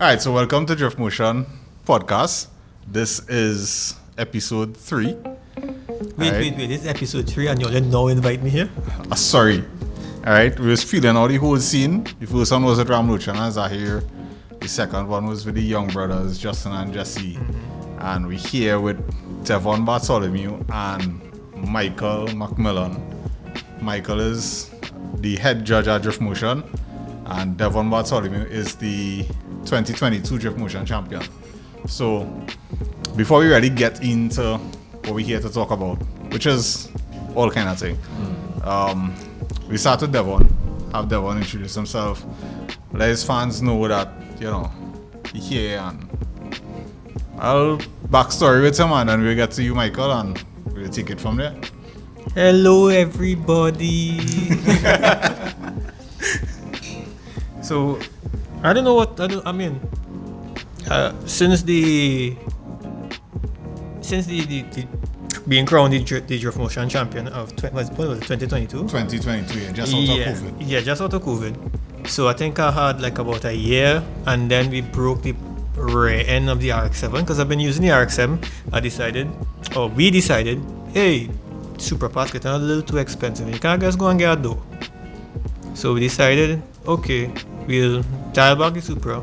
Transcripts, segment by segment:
All right, so welcome to Drift Motion podcast. This is episode 3. Wait. This is episode 3 and you'll now invite me here? Sorry. All right, we was feeling all the whole scene. The first one was with Ramlochan and Zaheer. The second one was with the young brothers, Justin and Jesse. And we're here with Devon Bartholomew and Michael McMillan. Michael is the head judge at Drift Motion, and Devon Bartholomew is the 2022 Drift Motion champion. So, before we really get into what we're here to talk about, which is all kind of thing, we start with Devon. Have Devon introduce himself. Let his fans know that, he's here, and I'll backstory with him, and then we'll get to you, Michael, and we'll take it from there. Hello, everybody. So, I don't know what since the being crowned the Drift Motion champion of 2022? 2022, yeah, just out of COVID. Yeah, just out of COVID. So I think I had like about a year, and then we broke the rear end of the RX-7 because I've been using the RX-7. We decided, hey, Super Pass getting a little too expensive. You can't just go and get a door. So we decided, okay, we'll dial back the Supra,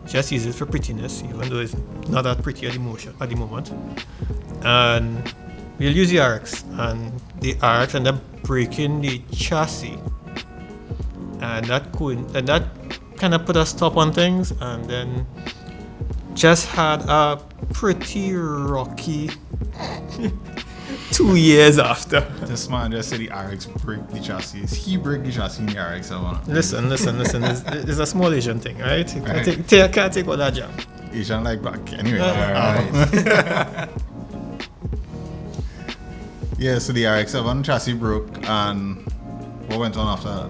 just use it for prettiness, even though it's not that pretty at the moment. And we'll use the RX, and the RX ended up breaking the chassis, and that kind of put a stop on things, and then just had a pretty rocky 2 years after. This man just said the RX break the chassis. He break the chassis in the RX. Listen. It's a small Asian thing, right? Can't take all that jam. Asian like back. Anyway. Yeah, so the RX-7 chassis broke, and what went on after that?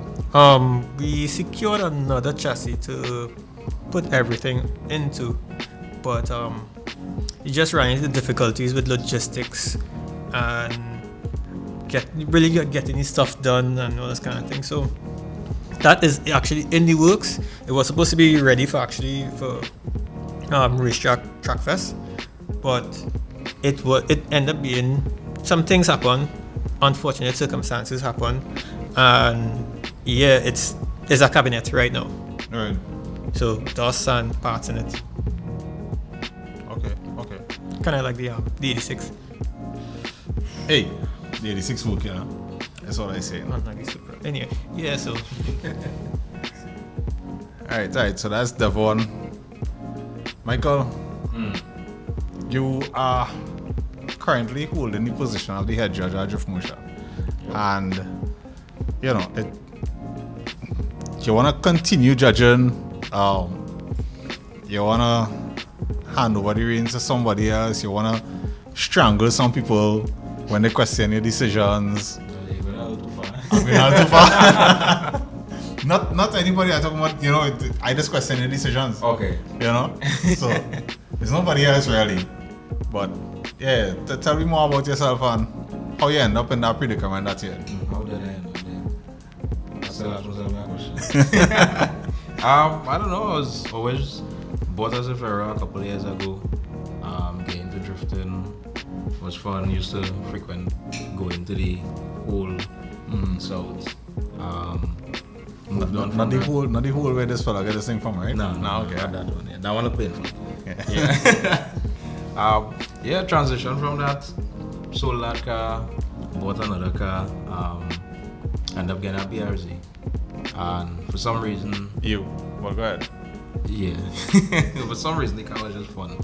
We secured another chassis to put everything into, but you just ran into difficulties with logistics and getting his stuff done and all this kind of thing. So that is actually in the works. It was supposed to be ready for racetrack track fest, but it ended up being some things happen, unfortunate circumstances happen, and yeah, it's a cabinet right now. Right. So dust and parts in it. Okay. Kind of like the 86. Hey, the 86 work, That's what I say. Not like the Supra. Anyway, yeah. So. All right. So that's Devon. Michael, you are currently holding the position of the head judge at Drift Motion, and you want to continue judging. You want to hand over the reins to somebody else. You want to strangle some people when they question your decisions. We're not too far. Not anybody. I'm talking about, I just question your decisions. Okay. So there's nobody else really. But yeah, tell me more about yourself and how you end up in that predicament that you're in. How did I end up there? That was my question. I don't know. I was always bought as a Heerah a couple of years ago. Getting into drifting was fun. Used to frequent going to the whole south. Moved on not the whole where this fella get this thing from, right? No, okay. Not that one. Yeah, that one I paid for. Yeah. Transition from that, sold that car, bought another car, ended up getting a BRZ, and for some reason, well, go ahead. Yeah, for some reason the car was just fun,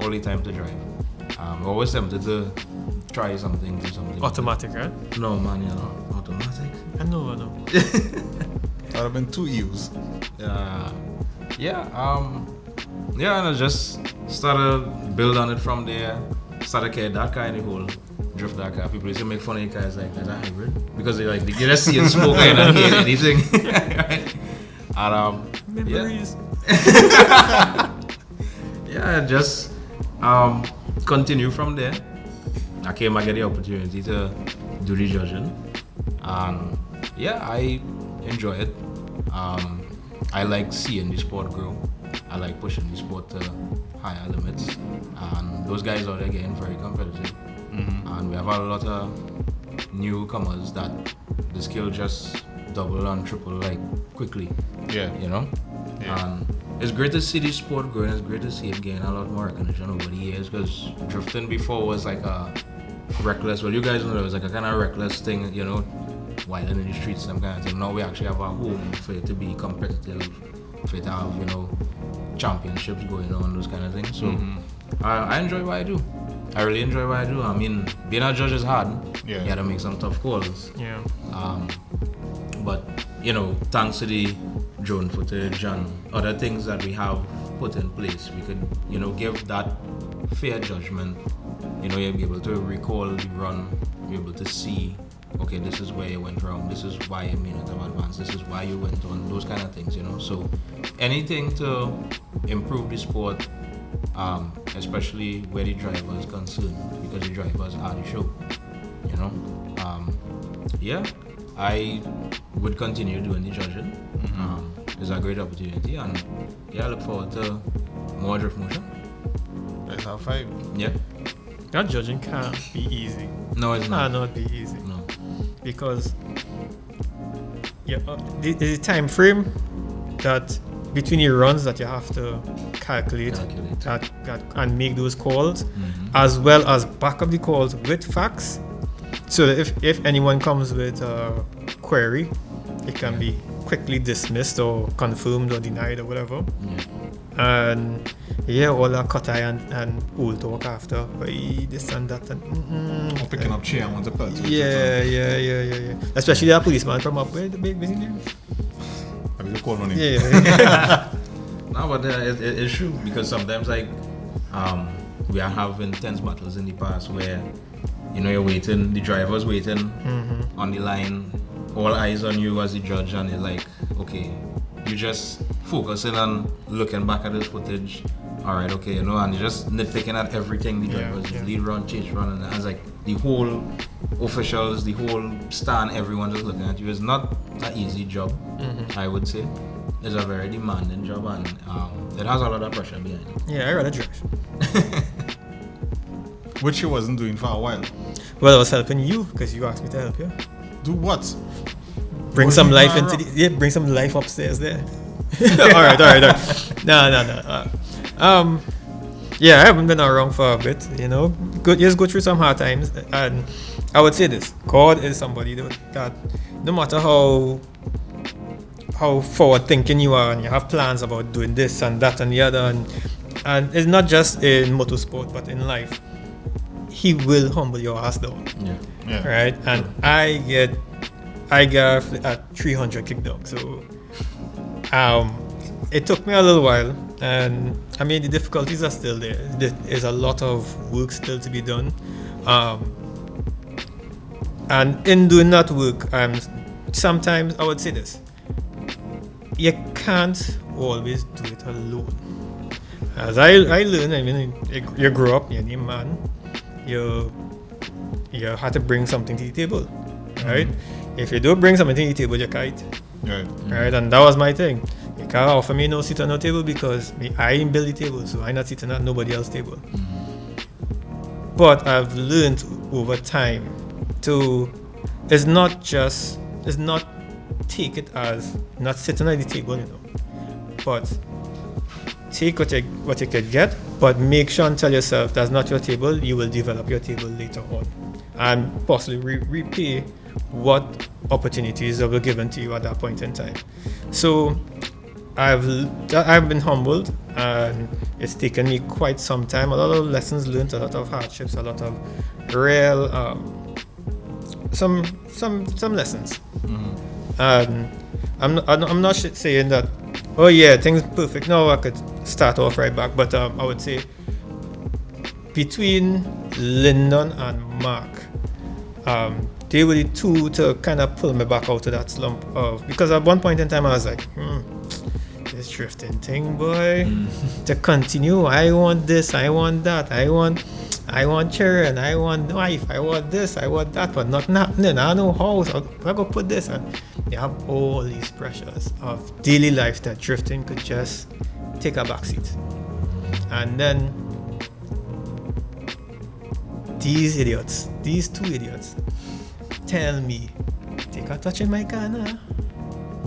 all the time to drive. Always tempted to try something, do something. Automatic, right? No, man, automatic. I know. That would have been 2 years. And I just started build on it from there. Started carrying that car in the whole drift that car. People used to make fun of cars like that's a hybrid because they just see it smoke and not hear anything. Right? And Memories. Just continue from there. I get the opportunity to do the judging, and I enjoy it. I like seeing the sport grow, I like pushing the sport to higher limits, and those guys out there getting very competitive. And we have a lot of newcomers that the skill just double and triple like quickly. Yeah. You know? Yeah. And it's great to see the sport growing. It's great to see it gain a lot more recognition over the years, because drifting before was like a reckless, well, you guys know it was like a kind of reckless thing, you know, wilding in the streets, some kind of thing. Now we actually have a home for it to be competitive, for it to have, you know, championships going on, those kind of things. So I enjoy what I do. I really enjoy what I do. I mean, being a judge is hard. Yeah. You gotta make some tough calls. Yeah. But, you know, thanks to the drone footage and other things that we have put in place, we could, you know, give that fair judgment. You know, you'll be able to recall the run, be able to see, okay, this is where you went wrong, this is why you may not have advanced, this is why you went on, those kind of things, you know. So anything to improve the sport, especially where the driver is concerned, because the drivers are the show, you know. Yeah, I would continue doing the judging. It's a great opportunity, and yeah, I look forward to more drift motion. Let's have 5. Yeah. That judging can't be easy. No, it's not. Cannot be easy. No. Because there's a time frame that between your runs that you have to calculate. That and make those calls, as well as back up the calls with facts, so that if anyone comes with a query, it can be quickly dismissed or confirmed or denied or whatever. And yeah, all that cut eye and old talk after, hey, this and that and Or picking up chair and want to put it. yeah. Especially that policeman from up where the big busy name. I mean, call on him. Yeah. No, but it's true, because sometimes like we are having tense battles in the past where, you know, you're waiting, the driver's waiting on the line, all eyes on you as the judge, and you're like, okay, you just focusing on looking back at this footage, all right, okay, you know, and you're just nitpicking at everything the drivers, lead run, chase run, and it's like the whole officials, the whole stand, everyone just looking at you. It's not an easy job, I would say. It's a very demanding job, and it has a lot of pressure behind it. Yeah, I rather drive. Which you wasn't doing for a while. Well, I was helping you because you asked me to help you. Do what? Bring Was some you life not into the bring some life upstairs there. all right. No. Yeah, I haven't been around for a bit, you know. Just go through some hard times, and I would say this: God is somebody that no matter how forward thinking you are, and you have plans about doing this and that and the other, and it's not just in motorsport but in life, He will humble your ass down. Yeah. Right? And I get at 300 kickdown. So it took me a little while, and I mean the difficulties are still there. There's a lot of work still to be done. And in doing that work, sometimes I would say this: you can't always do it alone. As I learned, I mean, you grow up, you're a man, you have to bring something to the table, right? If you don't bring something to the table, you kite. Right? And that was my thing. You can't offer me no seat on no table because I ain't build the table, so I'm not sitting at nobody else's table. But I've learned over time it's not take it as not sitting at the table, you know, but take what you could get, but make sure and tell yourself that's not your table. You will develop your table later on and possibly repay what opportunities that were given to you at that point in time. So I've been humbled, and it's taken me quite some time. A lot of lessons learned, a lot of hardships, a lot of real some lessons. I'm not saying that, oh yeah, things perfect. No, I could start off right back, but I would say between Lyndon and Mark, they were the two to kind of pull me back out of that slump because at one point in time I was like, this drifting thing, boy, to continue. I want this, I want that, I want children, I want wife, I want this, I want that, but nothing happening. I don't know how, so I go put this, and you have all these pressures of daily life that drifting could just take a back seat. And then these two idiots, tell me, take a touch in my car now.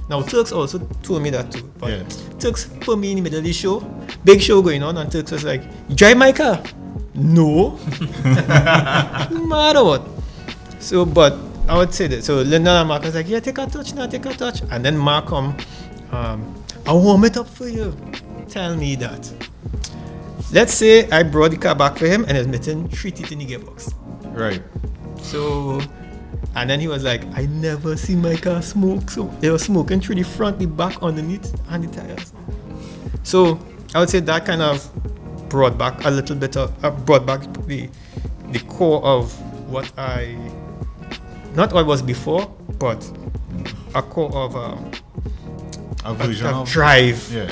Now, Turks also told me that too. But Turks put me in the middle of the show, big show going on, and Turks was like, you drive my car? No. Mad or what? So, but I would say that. So, Linda and Mark was like, yeah, take a touch now, take a touch. And then Mark come, I'll warm it up for you. Tell me that. Let's say I brought the car back for him and it's missing 3 teeth in the gearbox. Right. So, and then he was like, I never see my car smoke. So they were smoking through the front, the back, underneath, and the tires. So I would say that kind of brought back a little bit of, brought back the core of what not what was before, but a core of a version of drive. Yeah.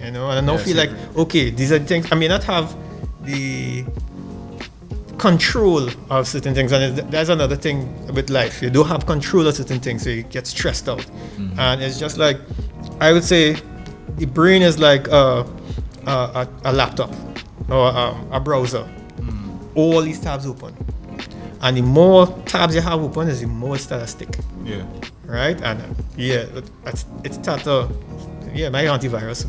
You know, and I don't feel like, okay, these are the things, I may not have the control of certain things, and that's another thing with life. You don't have control of certain things, so you get stressed out. And it's just like, I would say the brain is like a laptop or a browser. All these tabs open, and the more tabs you have open is the more it starts to stick. Yeah. Right? And it starts to, my antivirus.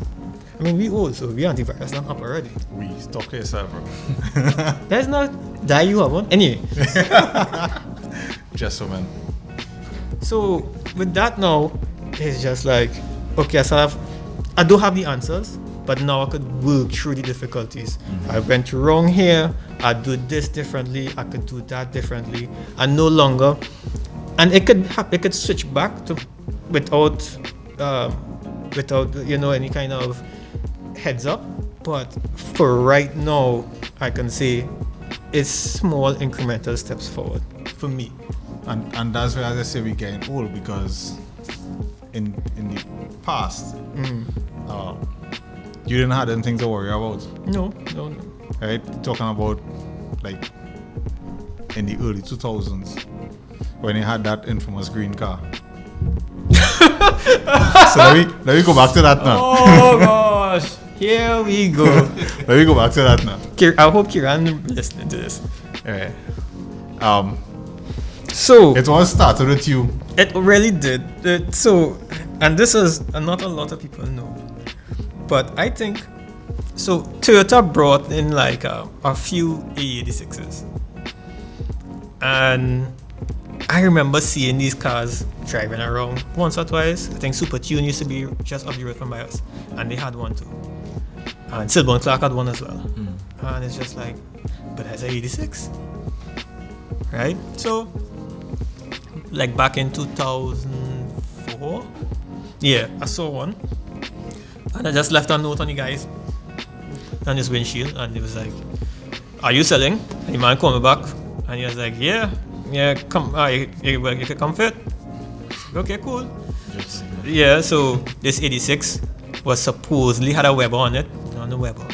I mean, we old, so we antivirus not up already. We talk to yourself, bro. There's not that you have one. Anyway. Just so, man. So with that now, it's just like, okay, I don't have the answers, but now I could work through the difficulties. I went wrong here, I do this differently, I could do that differently, and no longer, and it could switch back to without any kind of heads up. But for right now, I can say it's small incremental steps forward for me. And that's why, as I say, we're getting old, because in the past, you didn't have anything to worry about. No. Right? Talking about like in the early 2000s when you had that infamous green car. So let me go back to that now. Oh gosh, here we go. Let me go back to that now. I hope Kiran listening to this. Alright. So it all started with you. It really did. And this is not a lot of people know, but I think so. Toyota brought in like a few A86s, and I remember seeing these cars driving around once or twice. I think Super Tune used to be just up the road from by us, and they had one too. And Silver and Clark had one as well. And it's just like, but that's an 86, right? So, like back in 2004, I saw one, and I just left a note on the guys on his windshield, and it was like, "Are you selling?" And the man called me back, and he was like, "Yeah, come, you can come fit." Okay, cool. Yeah, so this 86 was supposedly had a Weber on it, not a Weber.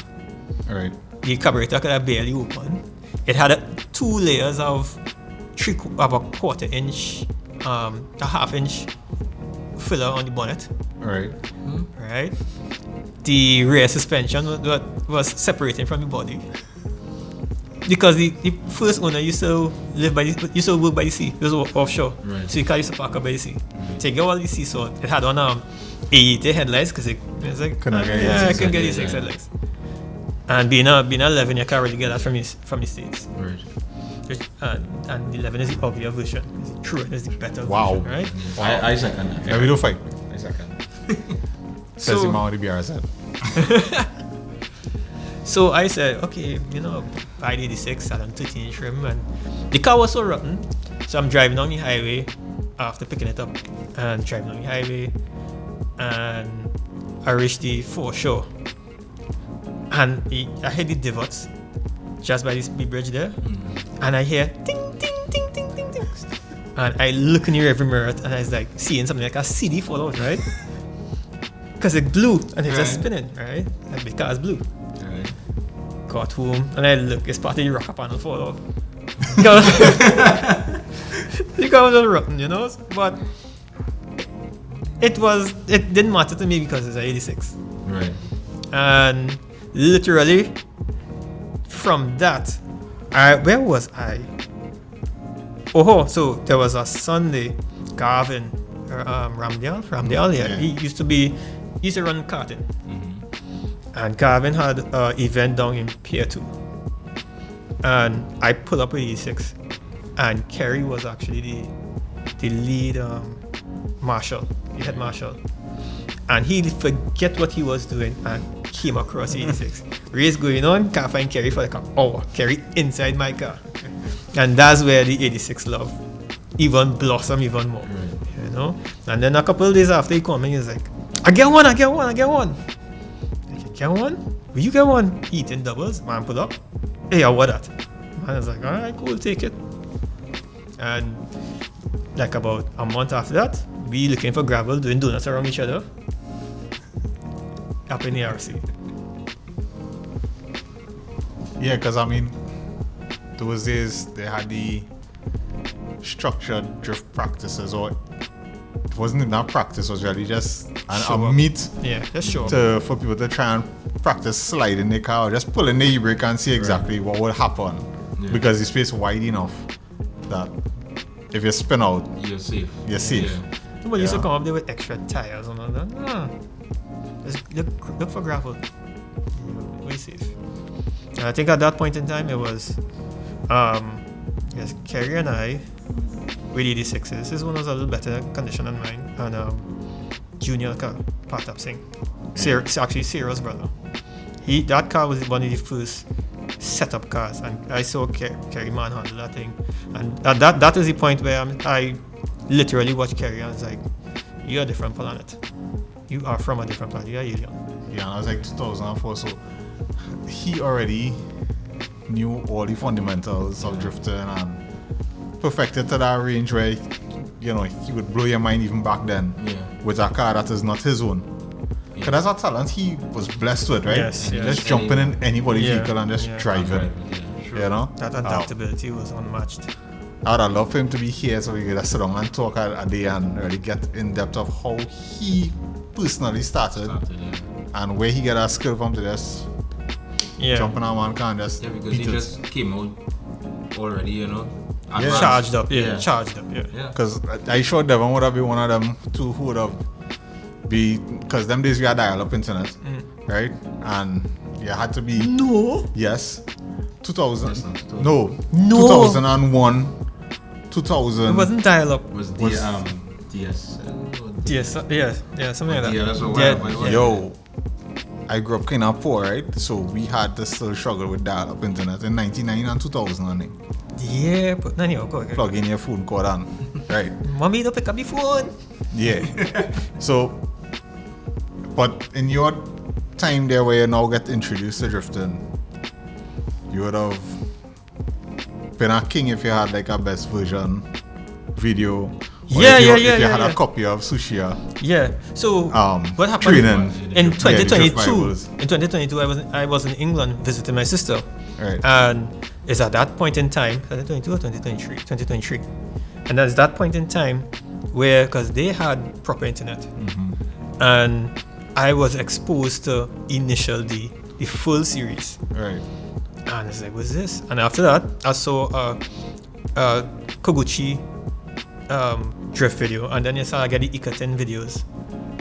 All right. The carburetor could have barely opened. It had 2 layers of a quarter inch, a half inch filler on the bonnet. All right. Right. The rear suspension was separating from the body. Because the first owner used to work by the sea. It was offshore. Right. So he used to park up by the sea. So you get all the sea salt. It had on A80 headlights because it was like, I can get these 6 headlights. And being a 11, you can't really get that from the States. Right. And the 11 is the uglier version. True, it is the better Wow. version, right? Wow. I second that. Yeah, we don't fight. I second. Says the man with the BRZ. So I said, okay, buy the 86, I done 13-inch rim, and the car was so rotten. So I'm driving on the highway after picking it up, and driving on the highway, and I reached the foreshore, and I hit the divots just by this bridge there, and I hear ding, ding, ding, ding, ding, ding, and I look in the rearview mirror, and I was like seeing something like a CD fall out, right? Because it blew, and it's just spinning, right? Like the car's blue. Got home, and I look, it's part of the rocker panel fall off. The car was all rotten, but it didn't matter to me because it's an 86. Right. And literally from that, where was I? Oh, so there was a Sunday, Garvin, Ramdale, yeah. He used to run karting. And Garvin had an event down in Pier 2. And I pulled up with 86. And Kerry was actually the lead marshal, the head marshal. And he forget what he was doing and came across 86. Race going on, can't find Kerry for like an hour. Kerry inside my car. And that's where the 86 love even blossom even more. You know? And then a couple of days after he called me, he was like, I get one. I get one? Will you get one? Eating doubles, man, pull up. Hey, what that? Man was like, alright, cool, take it. And like about a month after that, we looking for gravel, doing donuts around each other. Up in the RC. Yeah, because I mean, those days they had the structured drift practices, or it wasn't even that practice, it was really just a meet for people to try and practice sliding the car, or just pulling the e-brake and see exactly what would happen. Yeah. Because the space wide enough that if you spin out, you're safe. Yeah. Nobody used to come up there with extra tires and all that. No. Just look for gravel. Way safe. And I think at that point in time it was Kerry and I with 86s. This one was a little better condition than mine. And junior car, Partap Singh. Actually Heerah's brother. That car was one of the first setup cars, and I saw Kerry manhandle that thing. And that is the point where I literally watched Kerry and I was like, you're a different planet. You are from a different planet. You're alien. Yeah, and I was like 2004, so he already knew all the fundamentals of drifting and perfected to that range where, you know, he would blow your mind even back then with a car that is not his own. Because that's a talent he was blessed with, right? Yes. Just jumping in anybody's vehicle and just driving. Sure. You know? That adaptability was unmatched. I would have loved for him to be here so we could sit down and talk a day and really get in depth of how he personally started and where he got that skill from to just jump in a man car and just because beat he just came out already, you know. Charged up. Because I sure Devon would have been one of them two who would have because them days we had dial-up internet, right? And you had to be 2000 no 2001 2000 it wasn't dial-up. It was DS something like that. Yo, I grew up kind of poor, right? So we had to still struggle with dial-up internet in 1999 and 2000. Yeah, but okay. Plug in your phone cord on, right? Mommy, don't pick up your phone. Yeah. So, but in your time there where you now get introduced to drifting, you would have been a king if you had like a best version video. If you had a copy of Sushia. Yeah. So what happened training in 2022? In 2022, I was in England visiting my sister. Right. And it's at that point in time, 2022 or 2023? 2023. And that's that point in time where, because they had proper internet, and I was exposed to initial the full series. Right. And it's like, what's this? And after that, I saw a Koguchi drift video, and then I started getting the Ikaten videos.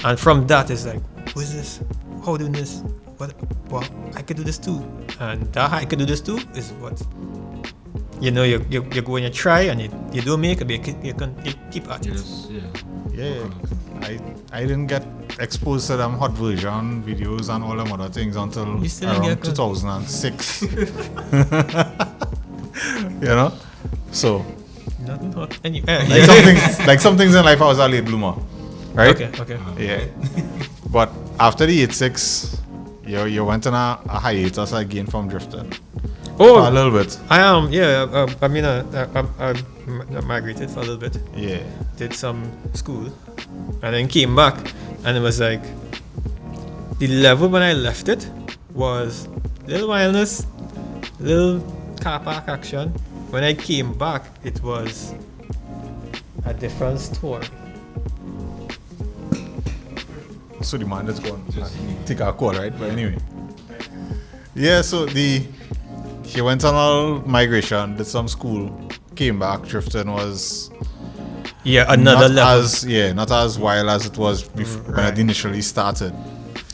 And from that, it's like, what is this? How doing this? What? I could do this too. And that I could do this too is what, you know, you go and you try, and you don't make it, but you keep at it. Yeah. I didn't get exposed to them hot version videos and all them other things until around 2006. You know? So Nothing hot. Like some things in life I was a late bloomer. Right? Okay. Yeah. But after the 86, you went on a hiatus again from drifting. Oh, a little bit. I am. I migrated for a little bit. Yeah. Did some school, and then came back, and it was like the level when I left it was little wildness, little car park action. When I came back, it was a different story. So the man just gone take a call, right? But anyway. Yeah, so he went on a migration, did some school, came back, drifting was another level. not as wild as it was when it initially started.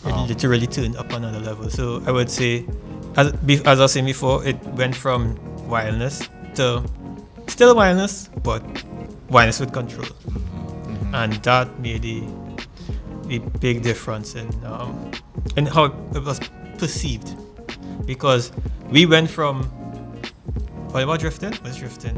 It literally turned up another level. So I would say, as I was saying before, it went from wildness to still wildness, but wildness with control. Mm-hmm. And that made the big difference in how it was perceived. Because we went from what about drifting? Was drifting.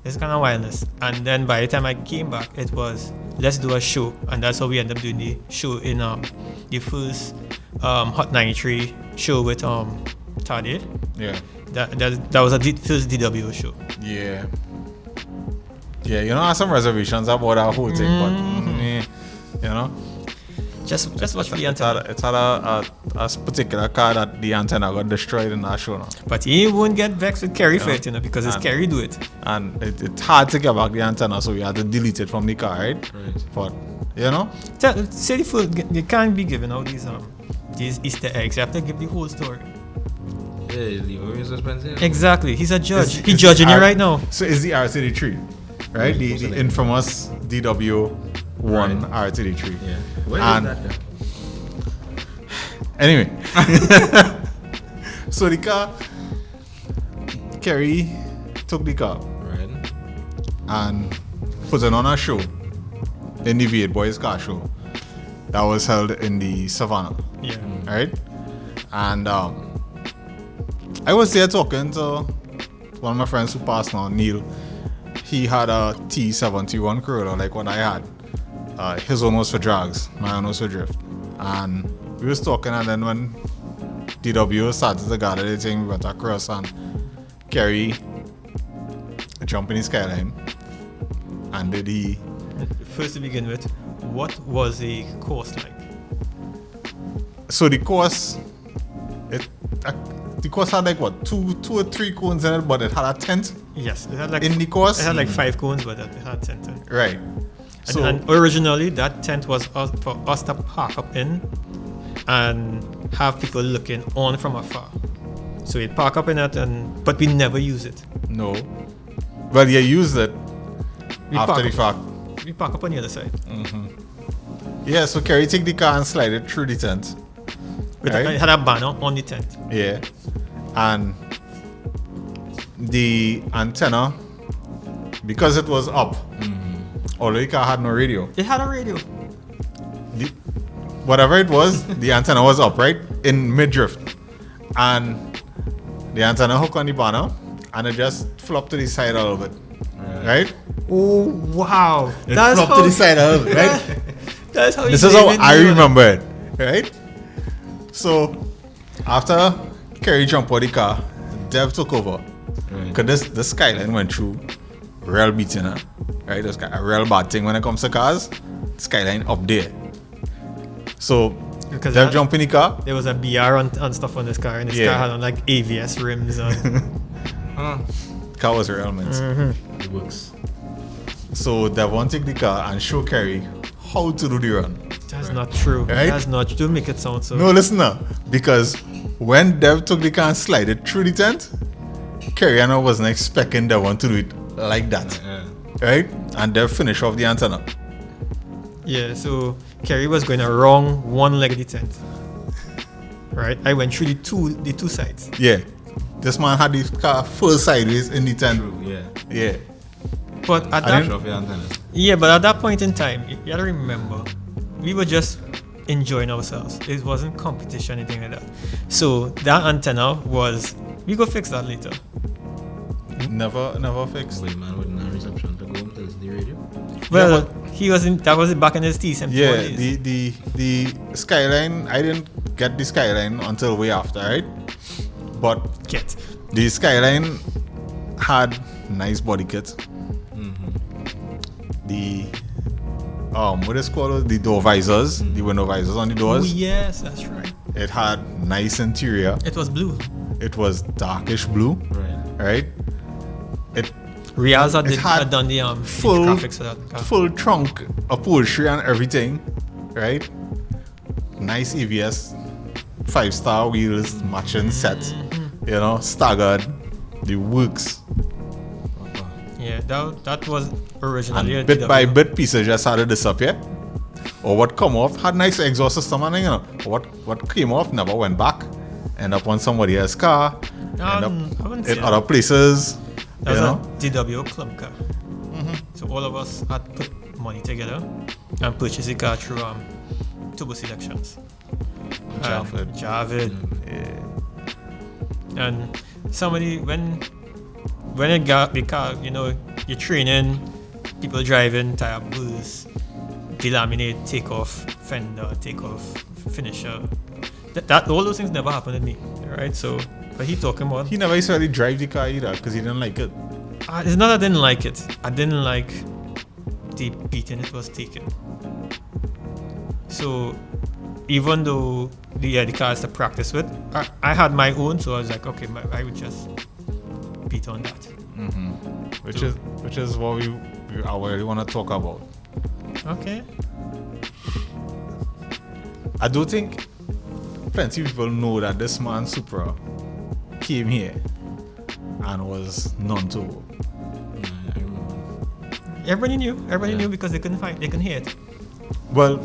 It's kind of wildness. And then by the time I came back, it was let's do a show, and that's how we ended up doing the show in the first Hot 93 show with Tade. Yeah. That was a first DWO show. Yeah. Yeah, you know, I have some reservations about that whole thing, but you know. Just watch for the antenna. It's had a particular car that the antenna got destroyed in that show now. But he won't get vexed with Kerry for it, because it's Kerry do it. And it's hard to get back the antenna, so we had to delete it from the car, right? But, you know? Say the full, you can't be giving out these Easter eggs. You have to give the whole story. Yeah, leave away suspense. Exactly. He's a judge. He's judging you right now. So it's the R33, right? The infamous DW1 R33. Yeah. Where is that guy? Anyway. So the car, Kerry took the car and put it on a show in the V8 Boys car show that was held in the Savannah. Yeah. Right? And I was there talking to one of my friends who passed now, Neil. He had a T71 Corolla like what I had. His own was for drags, my own was for drift. And we was talking, and then when DW started to gather the thing, we went across and Kerry jumped in his Skyline. And did he... First to begin with, what was the course like? So the course... The course had like what, two or three cones in it, but it had a tent. Yes, it had like in the course. It had like 5 cones, but it had 10 in it. Right. So and originally that tent was for us to park up in and have people looking on from afar. So we'd park up in it, but we never use it. No. Well, you used it after the fact. We park up on the other side. Mm-hmm. Yeah, so Kerry take the car and slide it through the tent. It had a banner on the tent. Yeah. And the antenna, because it was up, although the car had no radio. It had a radio. Whatever it was, the antenna was up, right? In mid-drift. And the antenna hooked on the banner, and it just flopped to the side a little bit. Right? Oh, wow. It flopped to the side a little bit, right? That's how This is how I remember it, right? So, after Kerry jumped out the car, Dev took over. Because the Skyline went through real beating, right? It's a real bad thing when it comes to cars. Skyline up there. So, Dev jumped in the car. There was a BR and stuff on this car, and this car had on like AVS rims. Car was real, man. It works. So, Devon take the car and show Kerry how to do the run. That's not true. Right? That's not true. Don't make it sound so. No, listen now. Because when Dev took the car and slid it through the tent, Kerry wasn't expecting Devon to do it like that. Right? And Dev finished off the antenna. Yeah, so Kerry was going around one leg of the tent. Right? I went through the two sides. Yeah. This man had the car full sideways in the tent. True, yeah. But at that point in time, you gotta remember, we were just enjoying ourselves. It wasn't competition, anything like that. So that antenna was, we go fix that later. Never fixed. Wait, man, wouldn't have reception to go home to the radio? Well, he wasn't. That was back in his T71 days. days. The Skyline, I didn't get the Skyline until way after, right? But the Skyline had nice body kit. The what is called the door visors, the window visors on the doors. Oh yes, that's right. It had nice interior. It was blue. It was darkish blue. Right. Riaz had done the full graphics for that car. Full trunk upholstery and everything, right? nice AVS 5-star wheels, matching sets, you know, staggered, the works. Yeah, that was originally And bit by bit pieces just had to disappear. Or what come off had nice exhaust system, and you know, what came off never went back. End up on somebody else's car, end I up wouldn't say in that. other places. That You was know? a DW club car. So all of us had put money together and purchased the car through Turbo Selections. Javid. Javid. Yeah. And somebody, when it got the car, you know, you're training, people driving, tire burst, delaminate, take off, fender, take off, finisher. That all those things never happened to me, right? So, but he talking about. He never used to really drive the car either because he didn't like it. It's not that I didn't like it. I didn't like the beating it was taking. So even though the car is to practice with, I had my own, so I was like, okay, I would just beat on that. Which is what I really want to talk about. Okay. I do think plenty of people know that this man Supra came here and was non-turbo. I remember. Everybody knew because they couldn't hear it. Well,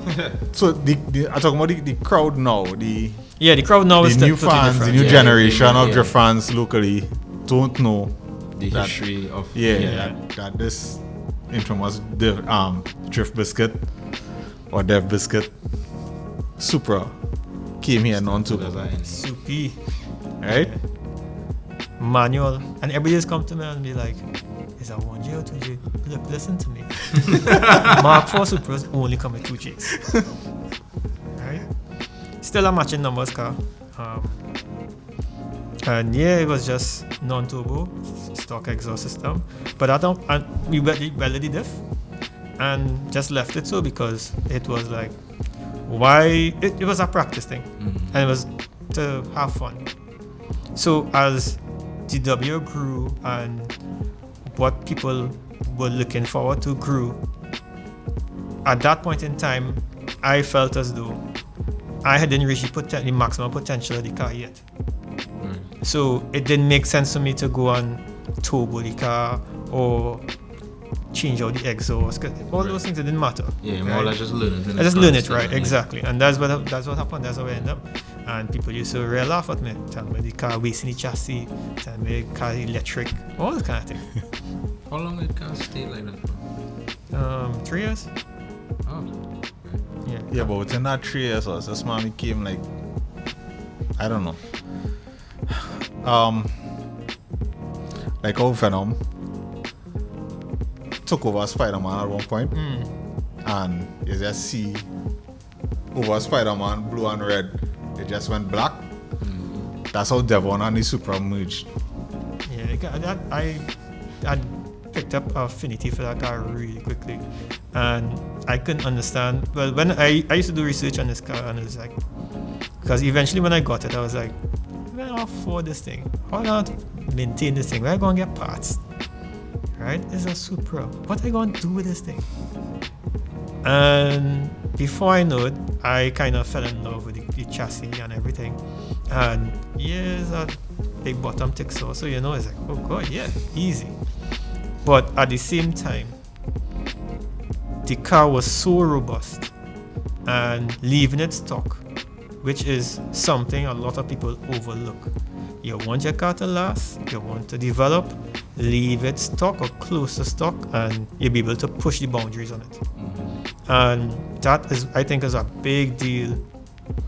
so I'm talking about the crowd now, the The crowd now is new totally fans, the different. new generation of yeah. drift fans locally don't know The that- history of that this infamous drift biscuit or dev biscuit Supra came here non-turbo, 2000. Soupy. right? Manual. And everybody just come to me and be like, is that 1J or 2J? Look, listen to me. Mark 4 Supras only come with 2Js. Right? Still a matching numbers car. And yeah, it was just non-turbo, stock exhaust system. But we welded the diff and just left it so because it was like, why? It was a practice thing. And it was to have fun. So as DW grew and what people were looking forward to grew, at that point in time, I felt as though I hadn't reached the maximum potential of the car yet. So it didn't make sense to me to go and turbo the car or change out the exhaust. 'Cause all those things, it didn't matter. Yeah, more or less just learn it. I just learn it, right? Exactly. And that's what happened. That's how I ended up. And people used to really laugh at me, tell me the car wasting the chassis, tell me the car electric, all that kind of thing. How long did car stay like that for? 3 years. Oh. Yeah. Yeah, but within that 3 years, this man became like, I don't know. Like how Venom took over Spider-Man at one point, and you just see over Spider-Man blue and red, it just went black. That's how Devon and the Supra merged. Yeah, I picked up affinity for that car really quickly, and I couldn't understand. Well, when I used to do research on this car, and it was like, because eventually when I got it, I was like, how am I gonna afford this thing? How am I gonna maintain this thing? Where am I gonna get parts? Right? It's a Supra. What am I gonna do with this thing? And before I know it, I kind of fell in love with the chassis and everything. And yeah, it's a big bottom tick so you know, it's like, oh god, yeah, easy. But at the same time, the car was so robust, and leaving it stock, which is something a lot of people overlook. You want your car to last, you want to develop, leave it stock or close to stock, and you'll be able to push the boundaries on it. And that is, I think, is a big deal.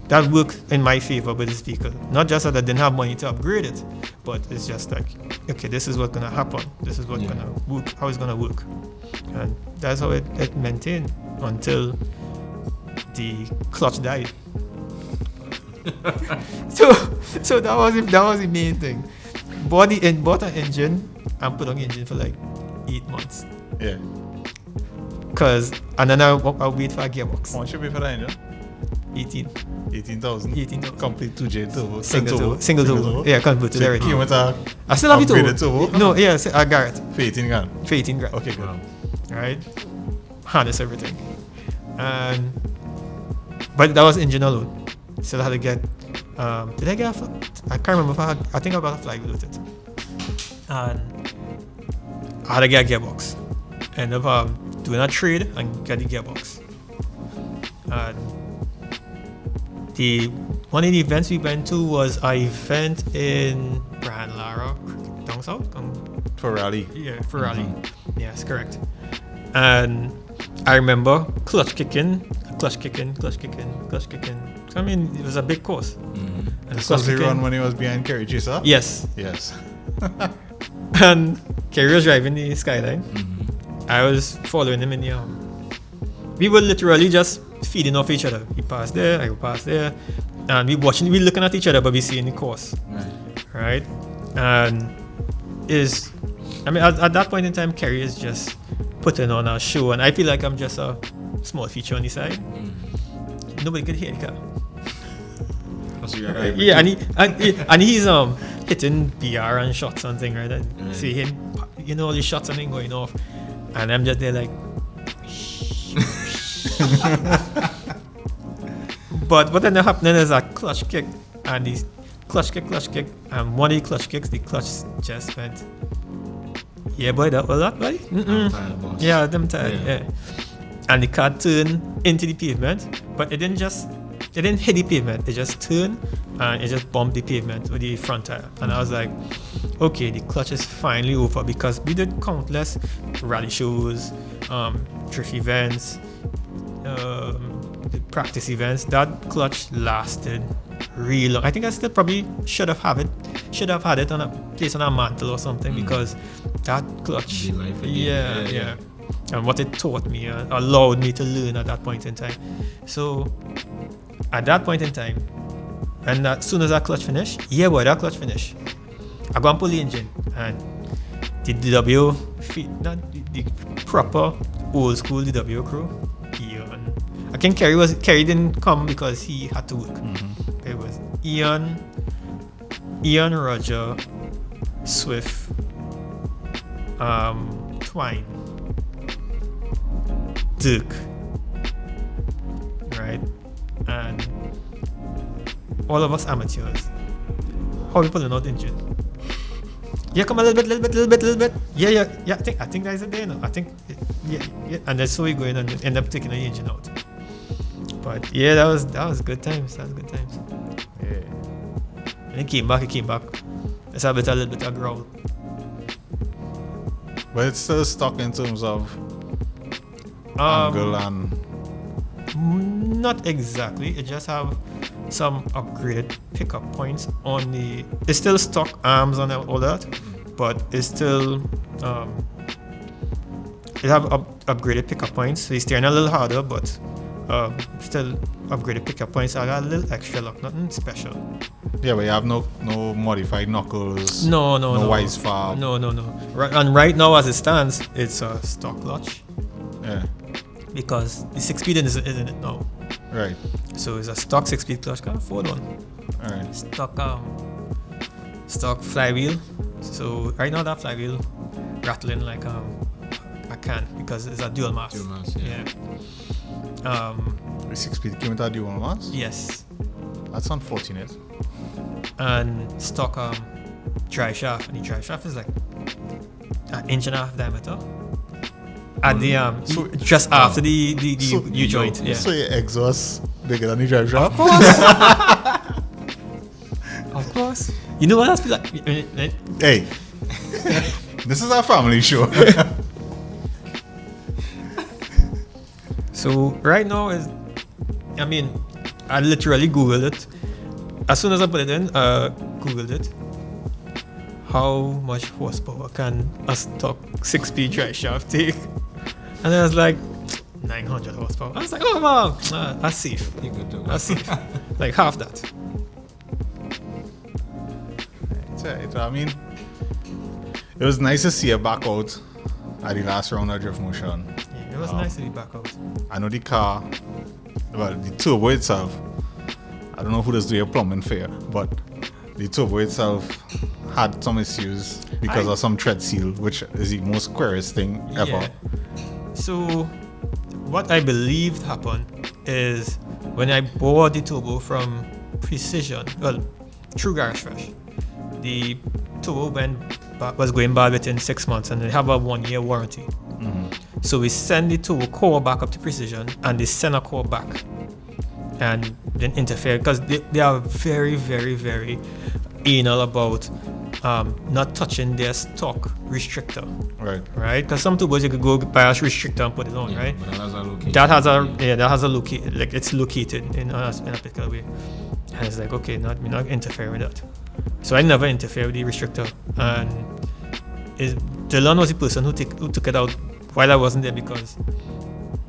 That worked in my favor with this vehicle. Not just that I didn't have money to upgrade it, but it's just like, okay, this is what's gonna happen. This is what's gonna work, how it's gonna work. And that's how it maintained until the clutch died. so that was the main thing. Bought an engine and put on the engine for like 8 months. Yeah. And then I'll wait for a gearbox. How much you pay for that engine? 18,000. 18,000. Complete 2J turbo. Single turbo. Yeah, converted So it everything. came with a I still have the upgraded turbo. turbo? No, yeah, I got it for 18 grand. for 18 grand. Okay, good. Right? Harness everything. And But that was engine alone. Still had to get. Did I get I can't remember if I had. I think I got a flywheel with it. And I had to get a gearbox. End up doing a trade and get the gearbox. And one of the events we went to was an event in Brand Lara, down south. For rally. Yeah, for rally. Yes, correct. And I remember clutch kicking. I mean, it was a big course. And This was the run when he was behind Kerry Chaser? Yes. Yes. And Kerry was driving the Skyline. I was following him in the we were literally just feeding off each other. He passed there, I passed there. And we looking at each other, but we seeing the course. Right? And at that point in time, Kerry is just putting on a show, and I feel like I'm just a small feature on the side. Nobody could hear the car. Yeah, and he's hitting BR and shots and things, right? And see him, all the shots and things going off, and I'm just there like. But what ended up happening is a clutch kick, and the clutch kick, and one of the clutch kicks, the clutch just went. Yeah, boy, that was that, boy. Yeah, them tired. Yeah. And the car turned into the pavement, but it didn't hit the pavement. It just turned and it just bumped the pavement with the front tire. And I was like, okay, the clutch is finally over, because we did countless rally shows, drift events, practice events. That clutch lasted real long. I think I still probably should have had it on a place on a mantle or something, because that clutch, yeah. And what it taught me, allowed me to learn at that point in time. So at that point in time, and as soon as that clutch finished, I go and pull the engine, and the DW not the proper old school DW crew. I think Kerry didn't come because he had to work. It was Ian, Roger, Swift, Twine, Dirk, right, and all of us amateurs. How we pulling out the engine? Yeah, come a little bit. Yeah. I think that's it there now. I think, yeah. And that's how we go in and end up taking the engine out. But yeah, that was good times. Yeah. And it came back. It's a little bit of growl. But it's still stuck in terms of angle and... Not exactly. It just have some upgraded pickup points on the... It's still stock arms and all that, but it's still... it have upgraded pickup points, so you're steering a little harder, but still upgraded pickup points. I got a little extra luck, nothing special. Yeah, but you have no modified knuckles. No. Wise fob. No. And right now, as it stands, it's a stock clutch. Yeah. Because the 6-speed isn't it now. Right. So it's a stock 6-speed clutch. Can't afford one. All right. Stock flywheel. So right now that flywheel rattling like I can't, because it's a dual mass. Yeah. The 6-speed came with a dual mass? Yes. That's unfortunate. And stock drive shaft, and the drive shaft is like an 1.5 inch diameter. At the after the U joint. Yeah. So your exhaust bigger than the drive shaft? Of course. You know what else? Hey, this is our family show. So right now I literally Googled it. As soon as I put it in, Googled it. How much horsepower can a stock 6-speed drive shaft take? And I was like, 900 horsepower. I was like, oh wow, that's safe. That's safe. Like half that. Right. I mean, it was nice to see her back out at the last round of Drift Motion. Yeah, it was nice to be back out. I know the car, well, the turbo itself, I don't know who does do your plumbing fair, but the turbo itself had some issues because of some tread seal, which is the most queerest thing ever. Yeah. So what I believed happened is when I bought the turbo from Precision, well, through Garage Fresh, the turbo was going bad within 6 months, and they have a 1-year warranty. So we send the turbo core back up to Precision, and they send a core back, and then interfere because they are very, very, very anal about not touching their stock restrictor. Right? Because some turbos you could go buy a restrictor and put it on, right? But that has a locate, like it's located in a particular way. And it's like, okay, we're not interfering with that. So I never interfere with the restrictor. And Dylan was the person who took it out while I wasn't there, because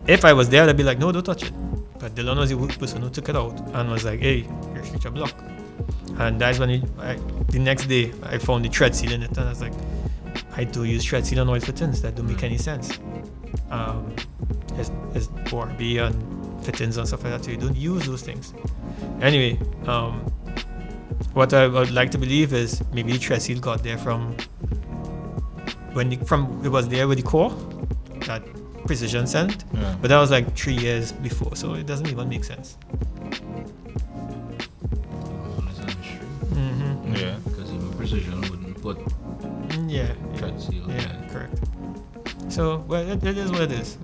if I was there, I'd be like, no, don't touch it. But Dylan was the person who took it out and was like, hey, restrictor block. And that's when the next day I found the tread seal in it, and I was like, I do use tread seal on oil fittings. That don't make any sense. It's ORB and fittings and stuff like that, so you don't use those things. Anyway, what I would like to believe is maybe the tread seal got there from it was there with the core that Precision sent, but that was like 3 years before, so it doesn't even make sense. Yeah, because even Precision wouldn't put tread seal. Yeah, correct. So, well, it is what it is.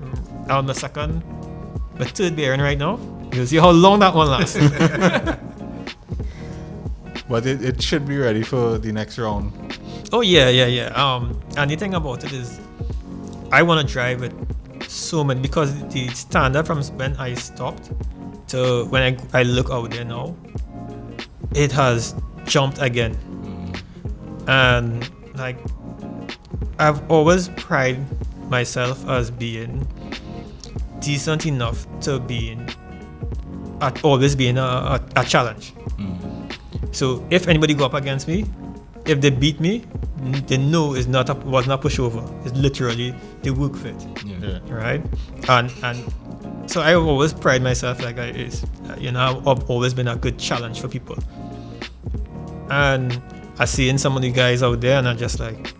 On the third bearing right now. You'll see how long that one lasts. But it should be ready for the next round. Oh yeah. And the thing about it is, I want to drive it so many, because the standard from when I stopped to when I look out there now, it has jumped again. And like, I've always prided myself as being decent enough to always being a challenge. So if anybody go up against me, if they beat me, they know was not pushover. It's literally the work fit. Right? And so I always pride myself like I've always been a good challenge for people. And I see in some of the guys out there, and I'm just like,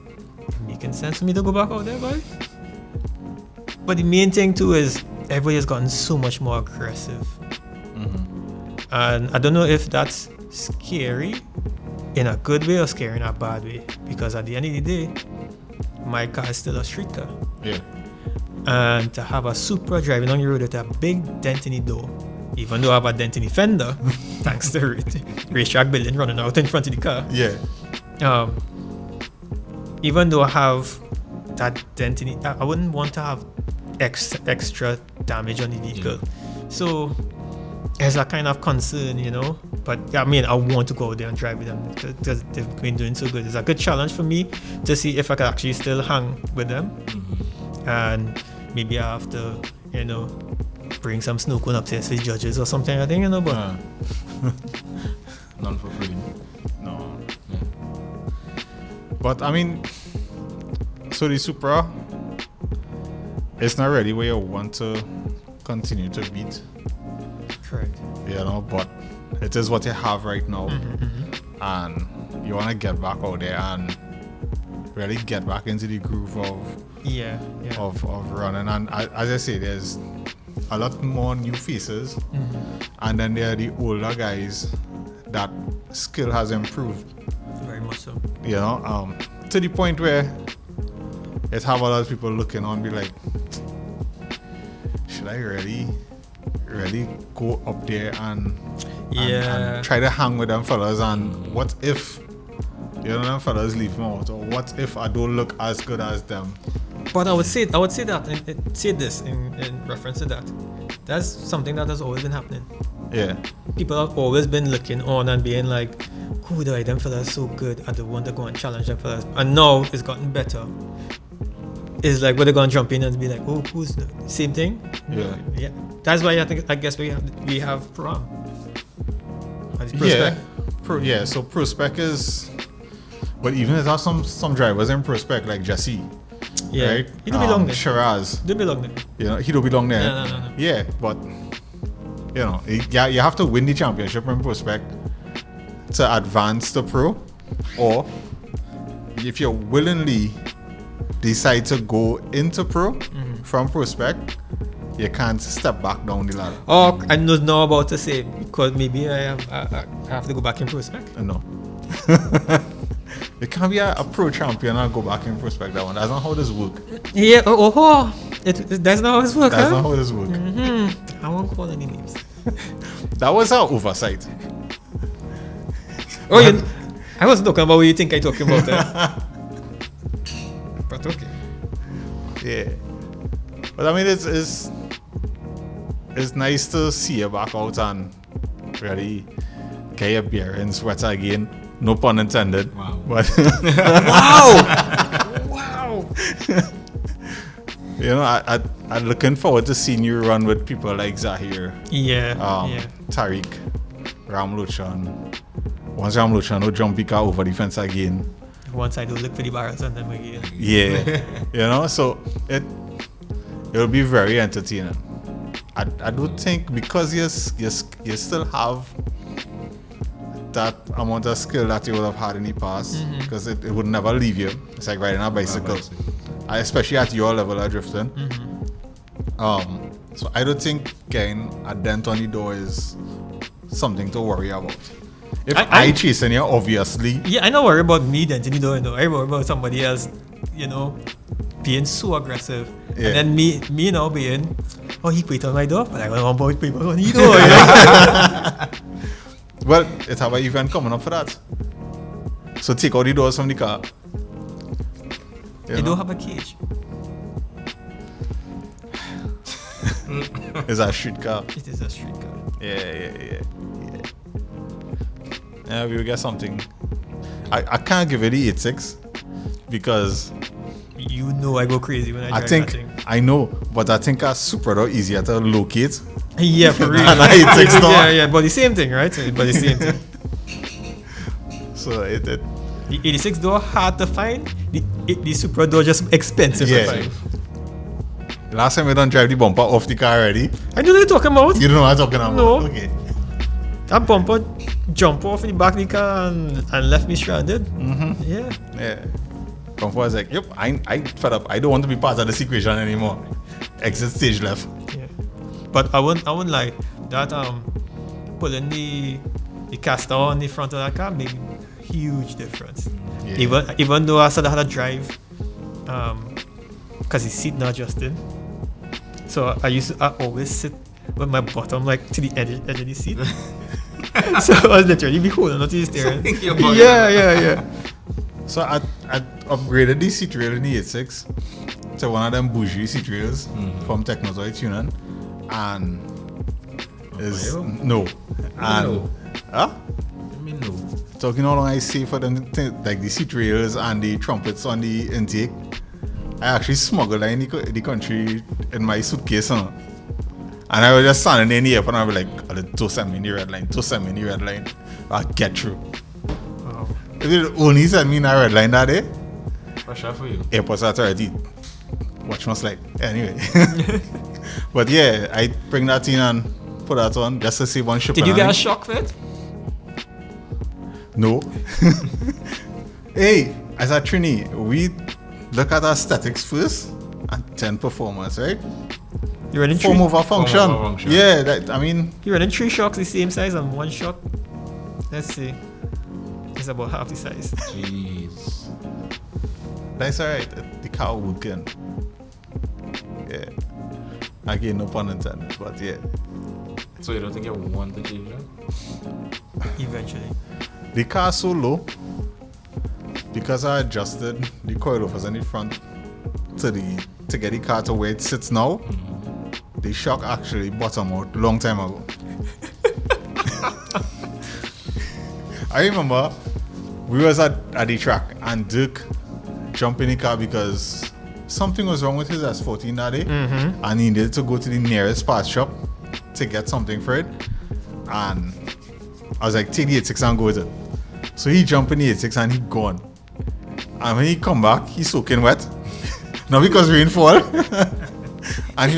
making sense for me to go back out there, boy. But the main thing too is everybody has gotten so much more aggressive. And I don't know if that's scary in a good way or scary in a bad way, because at the end of the day, my car is still a street car. And to have a Supra driving on the road with a big dent in the door, even though I have a dent in the fender, thanks to racetrack building running out in front of the car. Even though I have that dent in it, I wouldn't want to have extra damage on the vehicle. So there's a kind of concern, But I mean, I want to go out there and drive with them because they've been doing so good. It's a good challenge for me to see if I can actually still hang with them. And maybe I have to, bring some snow cone upstairs for the judges or something, I think, but none for free. No. But I mean, so the Supra, it's not really where you want to continue to beat. Correct. But it is what you have right now. And you want to get back out there and really get back into the groove of running. And as I say, there's a lot more new faces, and then there are the older guys that skill has improved very much so. To the point where it have a lot of people looking on, be like, should I really go up there and try to hang with them fellas? And what if them fellas leave me out, or what if I don't look as good as them? But I would say that and say this in reference to that. That's something that has always been happening. People have always been looking on and being like, "Who do I? Them fellas so good. I don't want to go and challenge them fellas." And now it's gotten better. It's like, they're gonna jump in and be like, "Oh, who's the same thing?" Yeah. That's why I guess we have Pro-Am. So Pro-Spec is, but even if there's some drivers in Pro-Spec like Jesse. Right? He don't belong there. Shiraz. Don't belong there. He don't belong there. No. Yeah, but you have to win the championship in Pro-Spec to advance to Pro, or if you willingly decide to go into Pro from Pro-Spec, you can't step back down the ladder. Oh, I was not about to say because maybe I have to go back in prospect. No. You can't be a pro champion and go back in prospect that one. That's not how this work. Yeah. That's not how it's work. That's huh? not how this work. I won't call any names. That was our oversight. Oh, I wasn't talking about what you think I talking about. But okay. Yeah. But I mean, it's nice to see you back out and really get your bearings wet again. No pun intended. Wow. But Wow. you know, I'm looking forward to seeing you run with people like Zaheer, Yeah. Tariq, Ramlochan. Once Ramlochan will jump the car over the fence again. Once I do look for the barrels on them again. Yeah. You know, so it'll be very entertaining. I do think because you still have that amount of skill that you would have had in the past, because it would never leave you. It's like riding a bicycle, especially at your level of drifting. So I don't think getting a dent on the door is something to worry about. If I chasing you, obviously. Yeah, I don't worry about me denting the door. I worry about somebody else, being so aggressive. Yeah. And then me now being, he quit on my door, but I don't know about people on the door. Well, it's have an event coming up for that. So take out the doors from the car. They don't have a cage. It's a street car. It is a street car. Yeah. Yeah, we will get something. I can't give it the 8.6 because I go crazy when I drive that thing. I know, but I think a Supra door easier to locate. Yeah, for real. And a 8.6 door. Yeah, but the same thing, right? But the same thing. So the 86 door hard to find. The Supra door just expensive to find. Last time we done drive the bumper off the car already. I know what you're talking about. You don't know what I'm talking about? No. Okay. That bumper jumped off in the back of the car and left me stranded. Yeah. Bumper was like, yep, I fed up. I don't want to be part of this equation anymore. Exit stage left. Yeah. But I won't lie. That pulling the caster on the front of that car made a huge difference. Yeah. Even though I still had to drive, because the seat not adjusted. So I always sit with my bottom like to the edge of the seat. So I was literally be holding onto the steering. Yeah. So I upgraded the seat rail in the 8.6 to one of them bougie seat rails from Technotoy Tuning, and is no. And I mean no. Talking how long I save for them like the seat rails and the trumpets on the intake. I actually smuggled that in the country in my suitcase, and I was just standing in the airport and I was like, don't send me in the red line, I'll get through. Wow. If it only sent me in a red line that day, Pressure for you. airport's authority, watch my slide. Anyway. But yeah, I bring that in and put that on just to save on shipping. Did you get a shock for it? No. Hey, as a trainee, we look at aesthetics first and then performance, right? You're running Form three. over function. Form over function. Yeah, You're running 3 shocks the same size and 1 shock. Let's see. It's about half the size. Jeez. that's alright. The car working. Yeah. Again, no pun intended, but yeah. So you don't think you want to change that? Eventually. The car so low because I adjusted the coilovers in the front to get the car to where it sits now. The shock actually bottomed out long time ago. I remember we was at the track and Dirk jumped in the car because something was wrong with his S14 that day, and he needed to go to the nearest parts shop to get something for it. And I was like, take the 8.6 and go with it. So he jumped in the 8.6 and he gone. And when he come back, he's soaking wet. Not because rainfall. And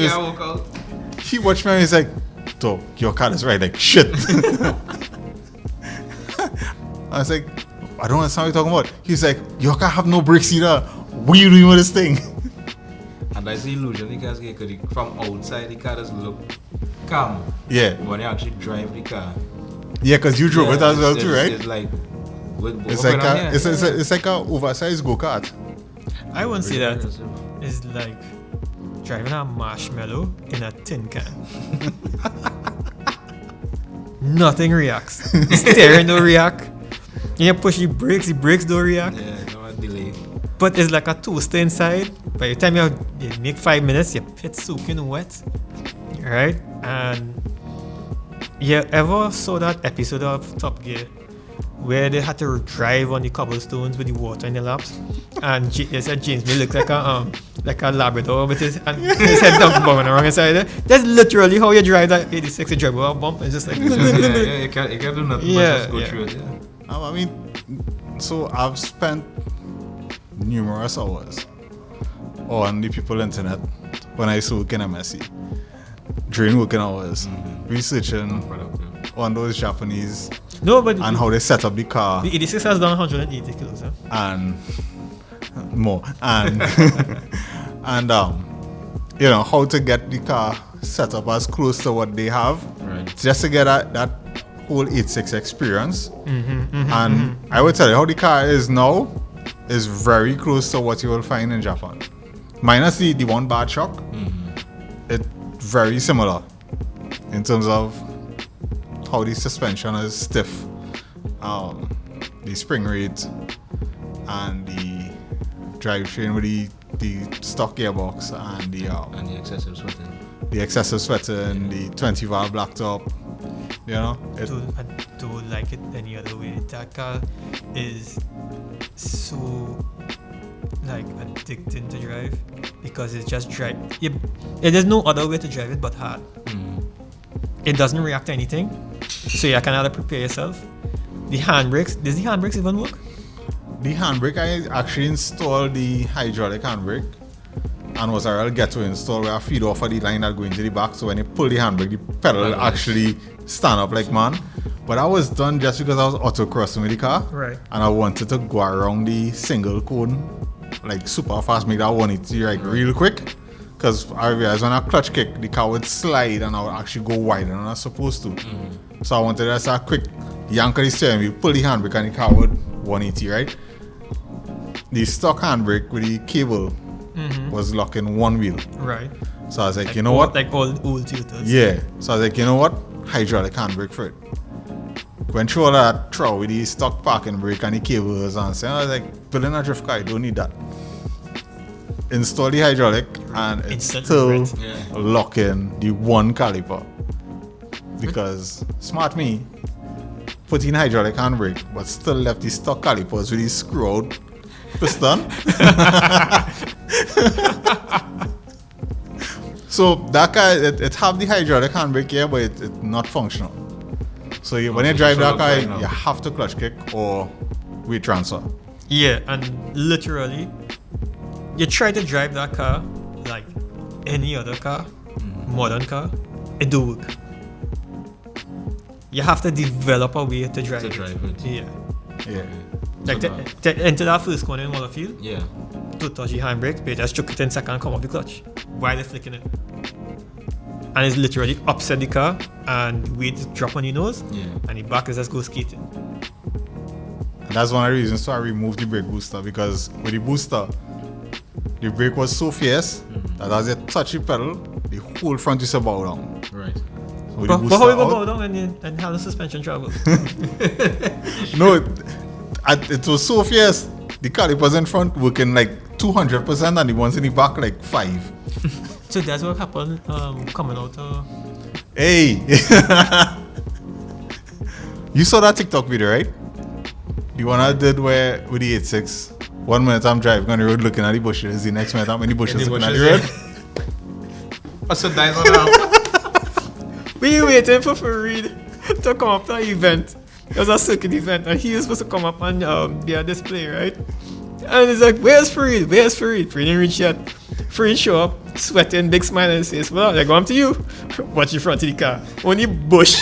he watched me and he's like, dog, your car is right like shit. I was like, I don't understand what you're talking about. He's like, your car have no brakes either. What are you doing with this thing? And that's the illusion the cars get, because from outside the car doesn't look calm. Yeah. When you actually drive the car. Yeah, because you drove it as well too, right? It's like... It's like a oversized go-kart. I won't say Really that. aggressive. It's like driving a marshmallow in a tin can. Nothing reacts. The steering don't react. You push the brakes don't react. Yeah, no delay. But it's like a toaster inside. By the time you make 5 minutes, your pit's soaking wet. Right? And you ever saw that episode of Top Gear where they had to drive on the cobblestones with the water in the laps? And they said James May looked like a Labrador with his head down on the wrong side. That's literally how you drive that 86. You drive over a bump and just like... Yeah, you can't do nothing Yeah, but just go yeah. through it, yeah. I mean, so I've spent numerous hours on the people internet when I used to work in MSC during working hours, researching Productive. on those Japanese No, but and how they set up the car the 86 has done 180 kilos. Huh? and more and and you know how to get the car set up as close to what they have, Right. just to get that whole 86 experience. And I would tell you how the car is now is very close to what you will find in Japan, minus the one bad shock. It's very similar in terms of how the suspension is stiff, the spring rate, and the drivetrain with the stock gearbox and the And the excessive sweating. excessive sweating, the 20 valve blacktop. You know, I don't like it any other way. That car is so like addicting to drive because it's just drive. There's no other way to drive it but hard. It doesn't react to anything, so you can either prepare yourself. The handbrakes, does the handbrakes even work? the handbrake, I actually installed the hydraulic handbrake and was a real get to install where I feed off of the line that go into the back, so when you pull the handbrake, the pedal will actually stand up like man. But I was done just because I was autocrossing with the car, Right. and I wanted to go around the single cone like super fast, make that 180 like real quick. Because I realized when I clutch kick, the car would slide and I would actually go wider than I was supposed to. So I wanted just a quick yank of the steering wheel, pull the handbrake, and the car would 180, right? The stock handbrake with the cable was locked in one wheel. Right. So I was like, you know what? Like old Toyotas. Yeah. So I was like, you know what? Hydraulic handbrake for it. Went through all that throw with the stock parking brake and the cables and so I was like, building a drift car, you don't need that. Install the hydraulic and it's Instant still regret. Yeah. locking the one caliper. Because smart me, put in hydraulic handbrake, but still left the stock calipers with the screwed piston. So that car, it have the hydraulic handbrake here, but it's not functional. So when you drive that car, you have to clutch kick or weight transfer. Yeah, and literally, you try to drive that car like any other car, modern car, it don't work. You have to develop a way to drive it. Yeah. Yeah. Like to enter that first corner in Wallerfield, Yeah. to touch the handbrake, but you just chuck it in second and come off the clutch while you're flicking it. And it's literally upset the car and weight drop on your nose, Yeah. and the back is just go skating. And that's one of the reasons why I removed the brake booster, because with the booster, the brake was so fierce that as you touch the pedal, the whole front is bow down. Right. So with But the how you booster go out- bow down and how the suspension travel? No, it was so fierce. The calipers in front working like 200% and the ones in the back like 5. So that's what happened coming out. Hey! You saw that TikTok video, right? The one I did where with the 86, 1 minute I'm driving on the road looking at the bushes, the next minute I'm in the bushes looking at the road. What's the dice on that? We waiting for Fareed to come up to the event. It was a circuit event, and he was supposed to come up and be a display, right? And he's like, "Where's Fareed? Where's Fareed?" Fareed didn't reach yet. Fareed show up, sweating, big smile, and says, "Well, I go up to you. Watch in front of the car. Only bush."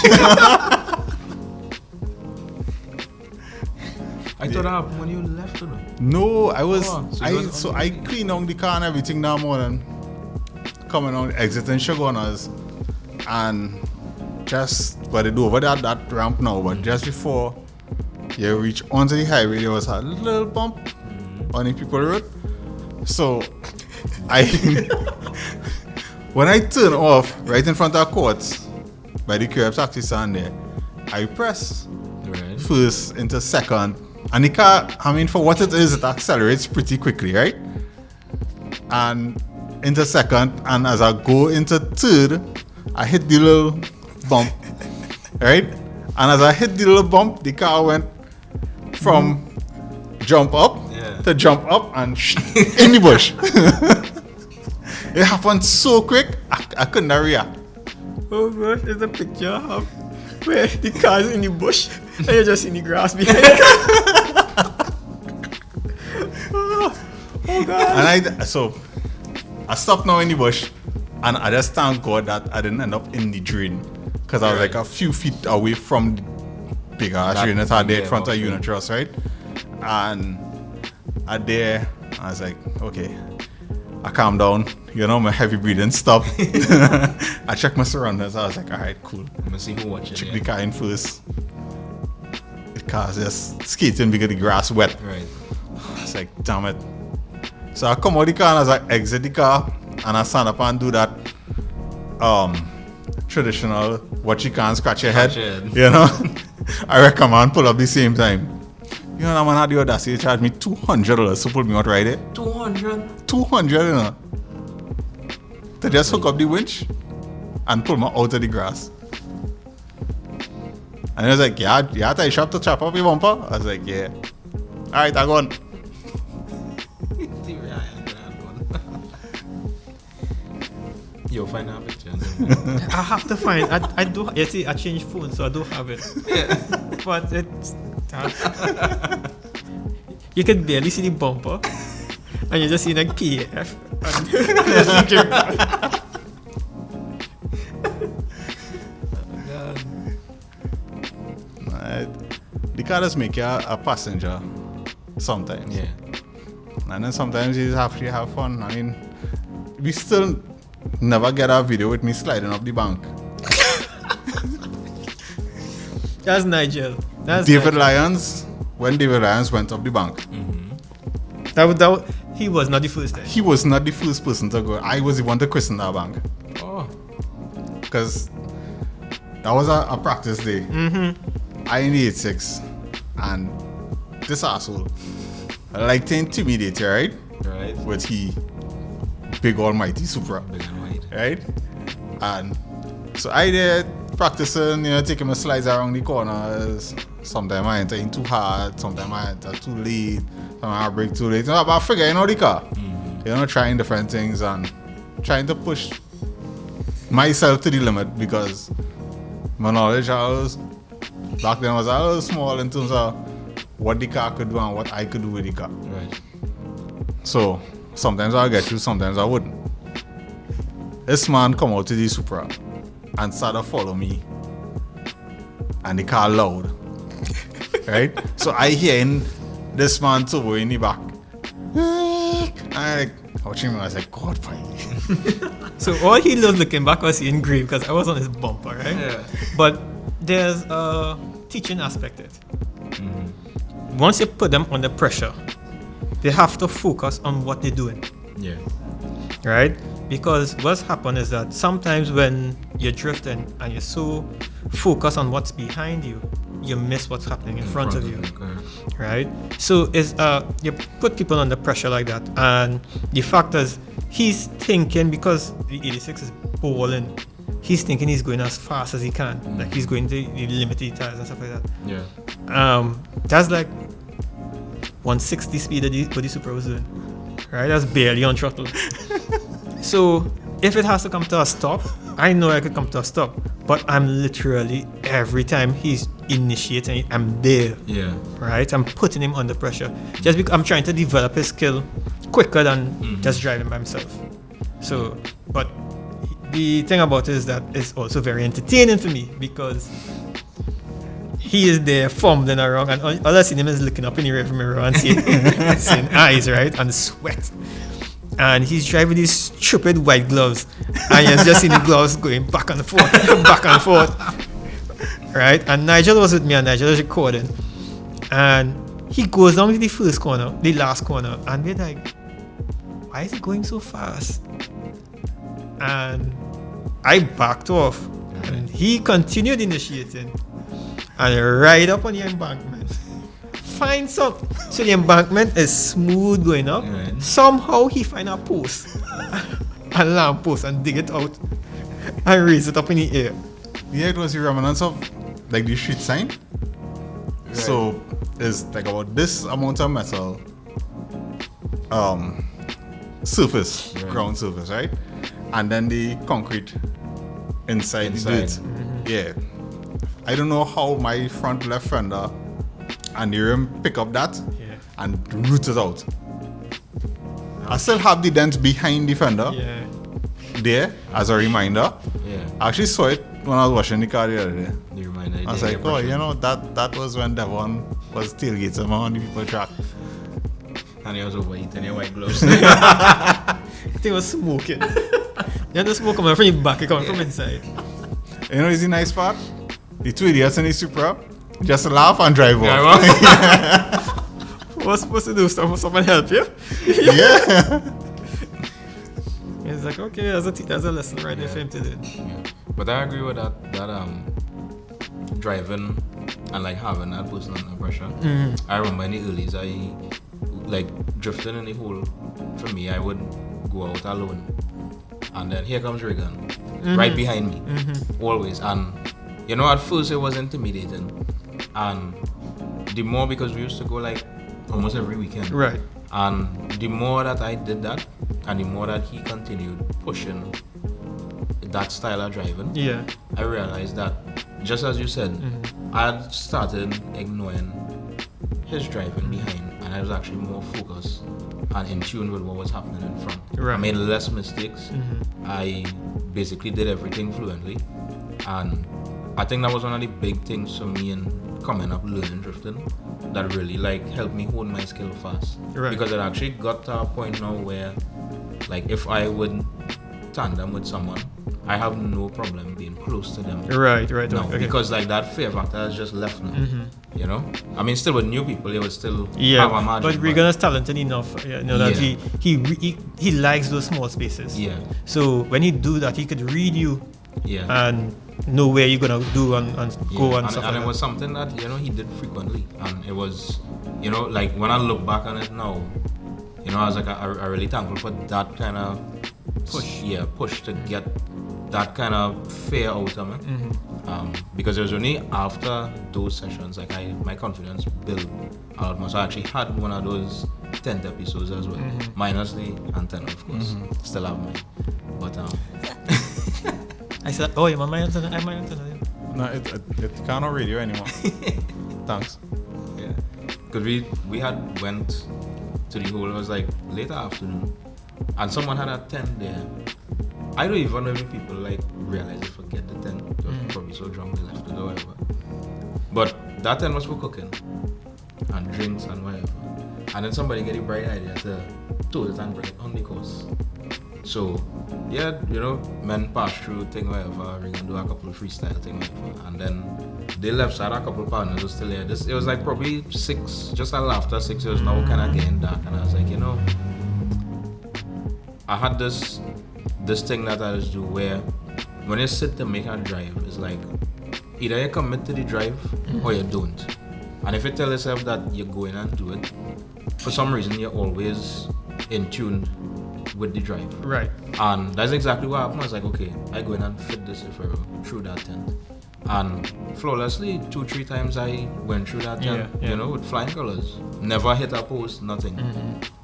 I thought that happened when you left, you know. No, I was Oh, so I you was so on I the- cleaned out the car and everything that morning. coming on, exiting Shogunas, and just, but they do over that ramp now, but just before you reach onto the highway, there was a little bump on the people road. So, when I turn off right in front of courts, by the curb taxi stand there, I press first into second, and the car, I mean, for what it is, it accelerates pretty quickly, right? And into second, and as I go into third, I hit the little bump, right? And as I hit the little bump, the car went from jump up to jump up and in the bush. It happened so quick, I couldn't react. Oh gosh, there's a picture of where the car's in the bush and you're just in the grass behind the car. Oh god. And I stopped now in the bush, and I just thank God that I didn't end up in the drain, because I was like a few feet away from the big ass drain that I had there in front of Unit Trust, right? And I was like, okay, I calmed down, my heavy breathing stopped. I checked my surroundings. I was like, all right, cool. I'm gonna see who watching. Check the car in first. The car's just skating because the grass wet. Right. I was like, damn it. So I come out the car, and as I exit the car, and I stand up and do that traditional what you can't scratch your head. I recommend pull up the same time. That man had the audacity to charge me $200 to pull me out right there. 200, to just hook up the winch and pull me out of the grass. And he was like, yeah, I shop to chop up your bumper. I was like, yeah. Alright, I gone. You'll find that picture. I have to find. I do. You see, I changed phone, so I do have it. But it's. You can barely see the bumper, and you're just seeing a KF. The car does make you a passenger sometimes. Yeah. And then sometimes you just have to have fun. I mean, we still never get a video with me sliding up the bank. That's Nigel. David Lyons, when David Lyons went up the bank. He was not the first time. He was not the first person to go. I was the one to christen that bank. Oh. Because that was a practice day. I in the 86, and this asshole, I like to intimidate you, right? Right. With he big almighty Supra. Big and wide. Right? And so I did practicing, taking my slides around the corners. Sometimes I enter in too hard, sometimes I enter too late, sometimes I break too late. But figuring out the car. Trying different things and trying to push myself to the limit, because my knowledge back then was a little small in terms of what the car could do and what I could do with the car. Right. So sometimes I'll get you, sometimes I wouldn't. This man come out to the Supra and started to follow me, and the car loud. Right? So I hearing this man turbo in the back. And I like watching him, I was like, God, why? So all he was looking back was seeing grief, because I was on his bumper, right? Yeah. But there's a teaching aspect to it. Once you put them under pressure, they have to focus on what they're doing. Yeah. Right? Because what's happened is that sometimes when you're drifting and you're so focused on what's behind you, you miss what's happening in front of you. Right? So it's you put people under pressure like that, and the fact is he's thinking, because the 86 is balling, he's thinking he's going as fast as he can. Like he's going to the limited tires and stuff like that. Yeah. That's like 160 speed that the Supra was doing. Right? That's barely on throttle. So if it has to come to a stop, I know I could come to a stop, but I'm literally, every time he's initiating, I'm there. Yeah. Right? I'm putting him under pressure. Just because I'm trying to develop his skill quicker than just driving by himself. So, but the thing about it is that it's also very entertaining for me, because he is there fumbling around, and all I see him is looking up in the rearview mirror and seeing eyes, right? And sweat. and he's driving these stupid white gloves, and you just see the gloves going back and forth, back and forth, right? And Nigel was with me, and Nigel was recording, and he goes down to the first corner, the last corner, and we're like, why is he going so fast? And I backed off, and he continued initiating, and right up on the embankment. Find some. So the embankment is smooth going up. Right. Somehow he find a post, a lamp post, and dig it out and raise it up in the air. Yeah, it was the remnants of like the street sign. Right. So it's like about this amount of metal surface, Right. ground surface, right? And then the concrete inside. The dirt. Yeah. I don't know how my front left fender and the rim pick up that and root it out. I still have the dent behind the fender Yeah. there as a reminder. Yeah. I actually saw it when I was washing the car the other day. You reminded I was like, oh, you know, that was when Devon was tailgating on the people track. And he was white and your white gloves. I think it was smoking. Yeah, the smoke coming from your back, it coming from inside. You know, is the nice part? The two idiots in the Supra just laugh and drive off. What's supposed to do? Someone help you? Yeah. It's like, okay, that's a lesson right there for him to do. Yeah. But I agree with that driving and like having that personal under pressure. I remember in the earlys, I like drifting in the hole. For me, I would go out alone, and then here comes Reagan right behind me, always. And you know, at first it was intimidating, and the more, because we used to go like almost every weekend, Right. and the more that I did that, and the more that he continued pushing that style of driving, Yeah. I realized that, just as you said, I had started ignoring his driving behind, and I was actually more focused and in tune with what was happening in front. Right. I made less mistakes. I basically did everything fluently, and I think that was one of the big things for me in coming up learning drifting that really like helped me hone my skill fast. Right. Because it actually got to a point now where, like, if I would tandem with someone, I have no problem being close to them. Right. No, Okay. because like that fear factor has just left now. You know, I mean, still with new people, they would still have a Yeah, margin. but Regan is talented enough, you know, that Yeah. he likes those small spaces. Yeah, So when he do that, he could read you yeah. and know where you're gonna do and go Yeah, and stuff like it that. was something that, you know, he did frequently, and it was, you know, like when I look back on it now, you know, I was like, I really thankful for that kind of push to get that kind of fear out of me. Because it was only after those sessions, like my confidence built a lot more. So I actually had one of those 10th episodes as well, minus the antenna, of course. Still have mine, but I said, oh, you're my antenna. I'm my antenna. No, it cannot radio anymore. Thanks. yeah, because we had went to the hole. It was like later afternoon, and someone had a tent there. I don't even know if people like realize they forget the tent. They were probably so drunk they left it or whatever. But that tent was for cooking and drinks and whatever. And then somebody get a bright idea to tow it and bring it on the course. So yeah, you know, men pass through thing whatever, we can do a couple of freestyle thing whatever. And then they left, so I had a couple of partners who still here. It was like probably 6, just a little after 6, it was now kind of getting dark, and I was like, you know, I had this thing that I just do where when you sit to make a drive, it's like either you commit to the drive or you don't. And if you tell yourself that you're going and do it, for some reason you're always in tune with the drive. Right. And that's exactly what happened. I was like, okay, I go in and fit this through that tent. And flawlessly, 2-3 times I went through that tent, Yeah. you know, with flying colors. Never hit a post, nothing.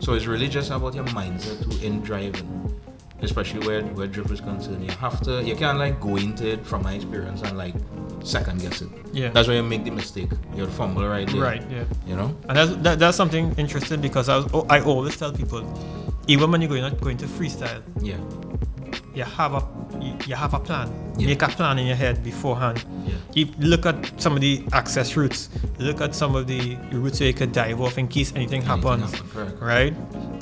So it's really just about your mindset in driving. Especially where drift is concerned. You can't like go into it from my experience and like second guess it. Yeah. That's where you make the mistake. You'll fumble right there. Right. Yeah. You know? And that's something interesting because I always tell people, even when you're going to freestyle, Yeah. you have a plan. Yeah. Make a plan in your head beforehand. Yeah. You look at some of the access routes. Look at some of the routes where you could dive off in case anything happens. Correct. Right?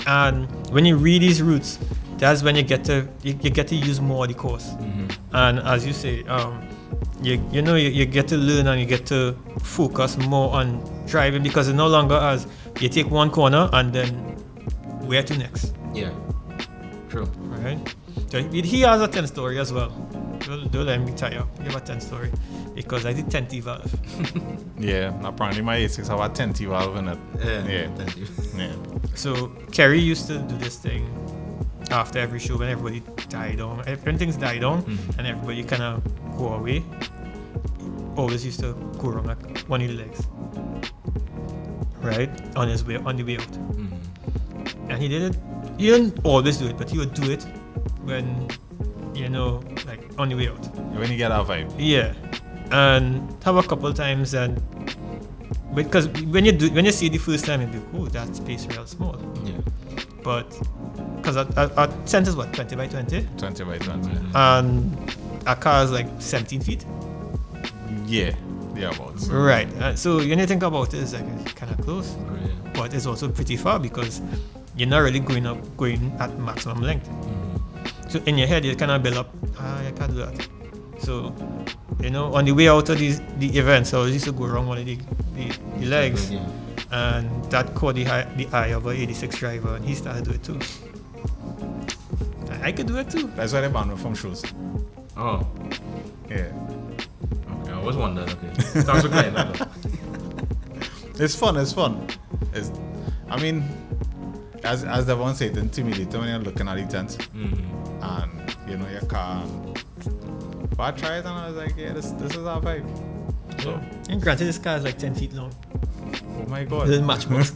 And when you read these routes, that's when you get to use more of the course. Mm-hmm. And as you say, you get to learn and you get to focus more on driving, because it's no longer as you take one corner and then where to next. Yeah. True. Right? So he has a 10 story as well. Don't let me tell you. He have a 10 story because I did 10T valve. Yeah, apparently my A6 have a 10T valve in it. Yeah. Thank you. Yeah. So Kerry used to do this thing after every show when everybody died down. When things die down and everybody kind of go away, always used to go around like one of the legs. Right? On the way out. Mm-hmm. And he didn't always do it, but he would do it when, like on the way out. When you get that vibe. Yeah. And have a couple times, and because when you see it the first time, you'd be, oh, that space real small. Yeah. But because our tent is what, 20 by 20? 20 by 20. And our car is like 17 feet. Yeah. Yeah, about. Right. So when you think about it, it's like it's kind of close. Right. But it's also pretty far because you're not really going at maximum length. Mm-hmm. So in your head, you kind of build up, I can't do that. So, on the way out of the events, I used to go around one of the legs, Yeah. and that caught the eye of an 86 driver, and he started to do it too. I could do it too. That's why they banned me from shows. Oh. Yeah. Okay. I was wondering. Okay. Thanks for playing that. It's fun. As Devon said, it's intimidating when you're looking at the tent Mm-hmm. and your car. But I tried it and I was like, yeah, this is our vibe. So, And granted, this car is like 10 feet long. oh my god. This is matchbox.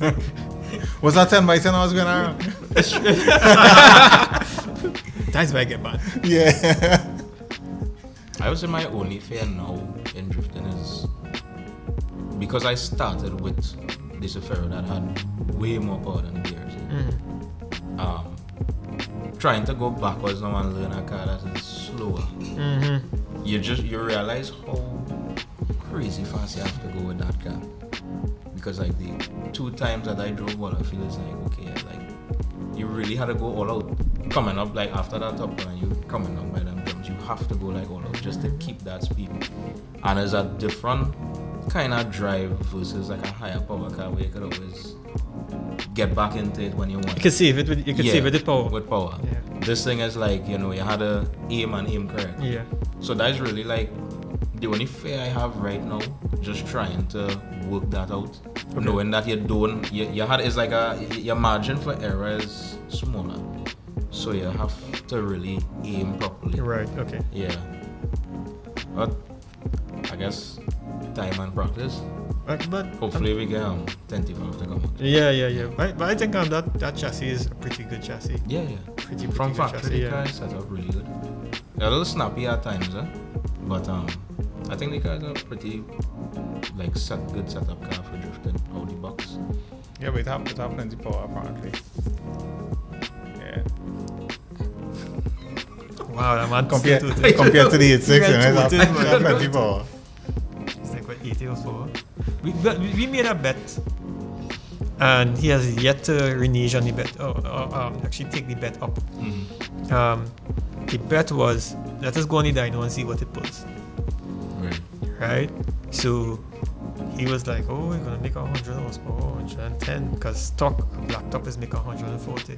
Was that 10 by 10 I was going around? That's why I get banned. Yeah. I would say my only fear now in drifting is because I started with this Heerah that had way more power than the BRZ. Trying to go backwards now and learn a car that is slower. Mm-hmm. You realize how crazy fast you have to go with that car. Because like the 2 times that I drove Wallerfield, it's like, okay, like you really had to go all out. Coming up like after that top and you coming up by them drums, you have to go like all out just to keep that speed. And it's a different kind of drive versus like a higher power car where you could always get back into it when you want. You can save it with power. With power. Yeah. This thing is like, you had to aim correct. Yeah. So that's really like the only fear I have right now, just trying to work that out. Okay. Knowing that it's like your margin for error is smaller. So you have to really aim properly. Right, okay. Yeah. But I guess time and practice. But Hopefully we get 10 to come out. Yeah. But I think that chassis is a pretty good chassis. Yeah. Pretty From good factory, chassis, the car is set up really good. A little snappy at times, but I think the car is a pretty good setup car for drifting out the box. Yeah, but it have plenty of power apparently. Yeah. Wow, that man Compared still to tooted. the 86, Yeah, it have tooted, man. plenty of power. It's like what 80 horsepower. We made a bet, and he has yet to renege on the bet, actually take the bet up. Mm-hmm. The bet was, let us go on the dyno and see what it pulls. Right? So he was like, oh, we're gonna make 100 horsepower, 110, because stock blacktop is making 140.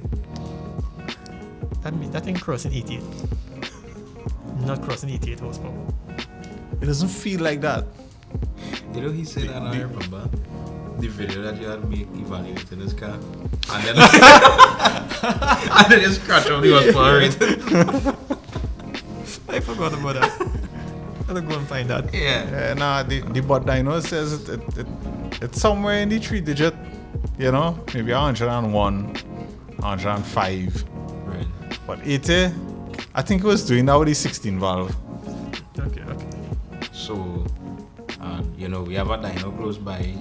That thing crossing 88. Not crossing 88 horsepower. It doesn't feel like that. You know, he said that, I remember the video that you had made evaluating his car. And then and then just scratch off the horsepower rating. I forgot about that. I'll go and find that. Yeah. The bot dyno says it's somewhere in the 3-digit, maybe 101, 105. Right. But 80, I think it was doing that with the 16 valve. Okay. So, we have a dyno close by.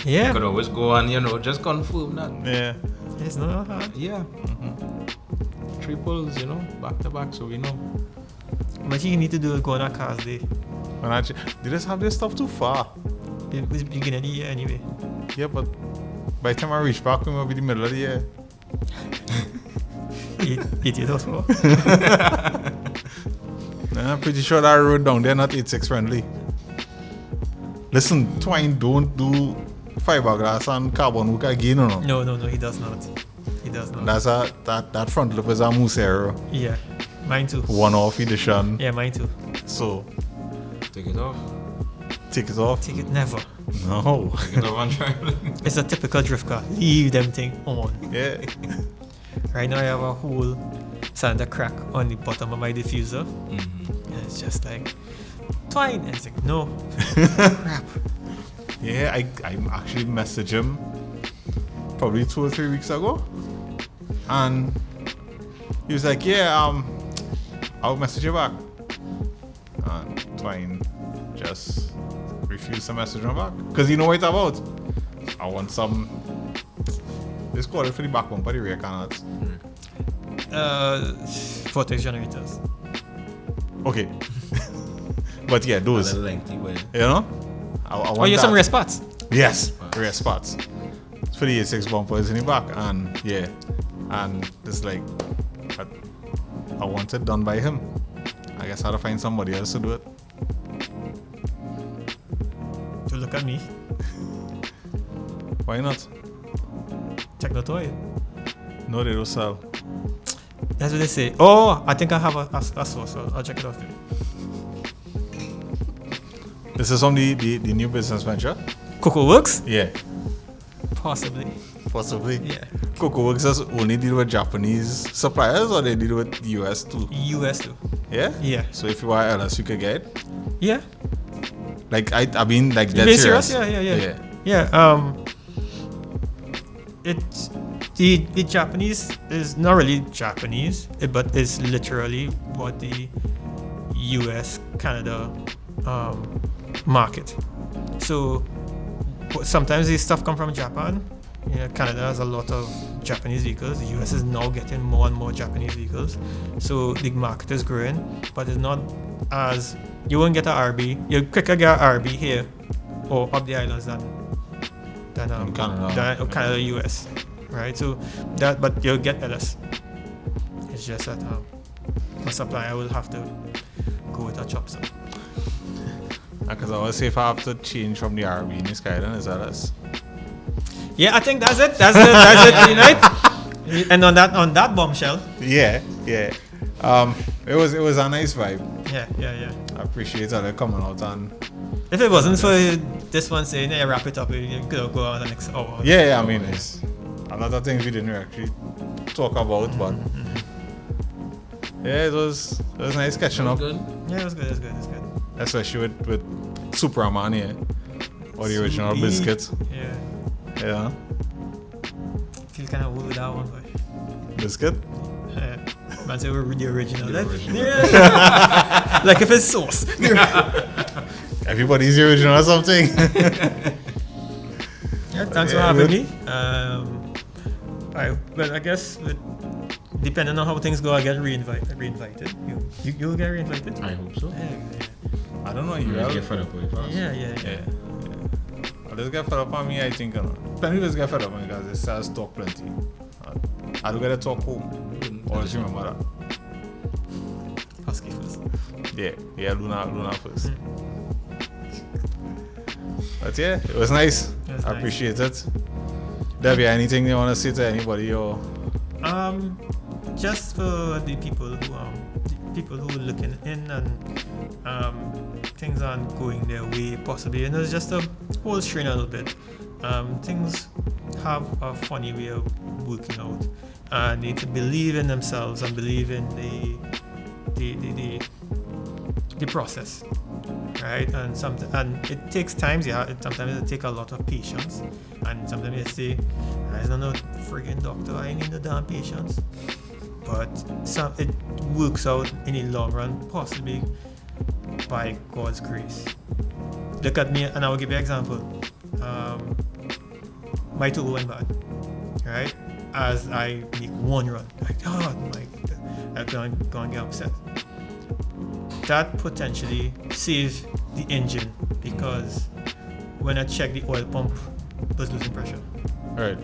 Yeah. You could always go and, just confirm that. Yeah. It's not hard. Yeah. 3 pulls, back to back, so we know. What you need to do is go on a cars day. They just have this stuff too far. It was beginning of the year anyway. Yeah, but by the time I reach back, it will be the middle of the year. It is also. I'm pretty sure that road down there not 86 friendly. Listen, Twine don't do fiberglass and carbon work again, or no? No, he does not. He does not. That's that front lip is a Musero. Yeah, mine too. One-off edition. Yeah, mine too. So, Take it off. take it off. Take it never. No. Take it off and try. It's a typical drift car. Leave them thing on. Yeah. Right now I have a whole cylinder crack on the bottom of my diffuser. Mm-hmm. And it's just like, Twine. And it's like, no. Crap. Yeah, I actually messaged him probably 2 or 3 weeks ago. And he was like, yeah, I'll message you back. And Twine just refused to message him back. Because you know what it's about. I want some. Let's call it for the back bumper, the rear canards. Vortex generators. Okay. But yeah, those. And a lengthy way. You know? I want Oh, you have some that. rear spots. Yes, rear spots. It's for the A6 bumpers in the back, and yeah, and it's like I want it done by him. I guess I had to find somebody else to do it. To look at me. Why not? Techno toy. No, they don't sell. That's what they say. Oh, I think I have a source, so I'll check it out for you. This is from the new business venture. Coco Works? Yeah, Possibly. possibly. Yeah. Coco Works does only deal with Japanese suppliers, or they deal with US too. US too. Yeah. Yeah. So if you are LS, you could get it. Yeah. Like I mean, like You dead being serious. serious? Yeah. It's the Japanese is not really Japanese, but it's literally what the US Canada market. So sometimes this stuff come from Japan. Canada has a lot of Japanese vehicles. The US is now getting more and more Japanese vehicles. So the market is growing, but it's not as you won't get a RB. You quicker get a RB here or up the islands than In Canada. Canada, US, right? So that, but you'll get LS. It's just that a supplier will have to go with a chop suey. Because I always say if I have to change from the RB in this guy, then it's LS. Yeah, I think that's it. That's it, right? And on that bombshell. Yeah. It was a nice vibe. Yeah. I appreciate that coming out and If it wasn't for this one saying, "Hey, wrap it up," you could go on the next hour. yeah, I mean it's a lot of things we didn't actually talk about, but yeah, it was nice catching up, Good. Yeah, it was good. especially with Superman here, or the original Soupy. biscuits. Yeah. Feel kind of old with that one, but Biscuit. man say we're the original. The like, original. Yeah. Like if it's sauce. Everybody's the original or something. Yeah, thanks for Yeah, having good. me. I guess depending on how things go, I get reinvited. You'll get reinvited. I hope so. I don't know You you. guys get fed up with it fast. Yeah. I'll just get fed up on me, I think. Plenty of us get fed up on me because it says talk plenty. I don't get to talk home. Always remember that. Husky first. Yeah, Luna first. But yeah, it was nice. It was I nice. appreciate it. Debbie, anything you want to say to anybody or? Just for the people who are looking in and things aren't going their way possibly, and it's just a whole strain a little bit. Things have a funny way of working out, and they need to believe in themselves and believe in the process, right? And it takes time. Sometimes it takes a lot of patience, and sometimes you say, "I'm not a friggin' doctor. I need no damn patience." But it works out in the long run, possibly by God's grace. Look at me, and I will give you an example. My turbo went bad, right? As I make one run, like, oh my God, I'm going to get upset. That potentially saves the engine because when I check the oil pump, it was losing pressure. Right.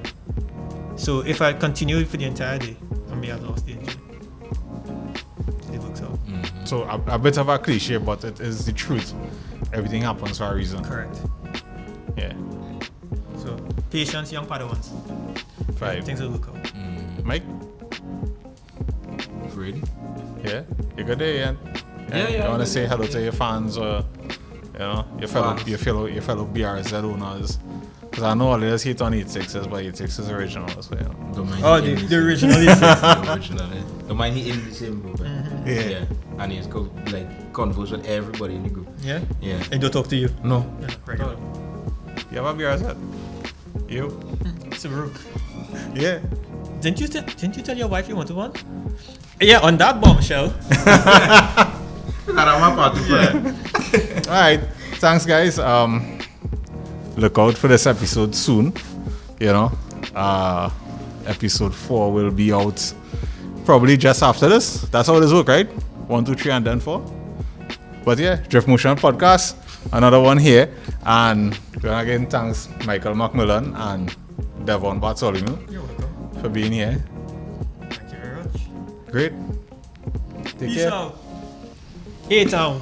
So if I continued for the entire day, I may have lost the engine. It works out. So a bit of a cliche, but it is the truth. Everything happens for a reason. Correct. Yeah. So patience, young Padawans. 5. Things will work out. Mike? Afraid? Yeah? You good there, Ian? Yeah. You want to say hello to your fans or your fellow Fans. your fellow BRZ owners? Because I know all of us hate on 86s, but 86 is original, so Don't mind Oh, he in the same- original is The original. Don't mind he in the same group. Yeah. And he's converse with everybody in the group. Yeah? Yeah. And don't talk to you. No. Yeah, right. You have a BRZ? You? Subaru. Yeah. Didn't you tell your wife you wanted one? Yeah, on that bombshell. Alright. Thanks, guys. Look out for this episode soon. Episode 4 will be out probably just after this. That's how this work, right? 1, 2, 3, and then 4. But yeah, Drift Motion Podcast, another one here. And again, thanks Michael McMillan and Devon Bartholomew You're welcome. for being here. Thank you very much. Great. Take Peace care. out. A-Town.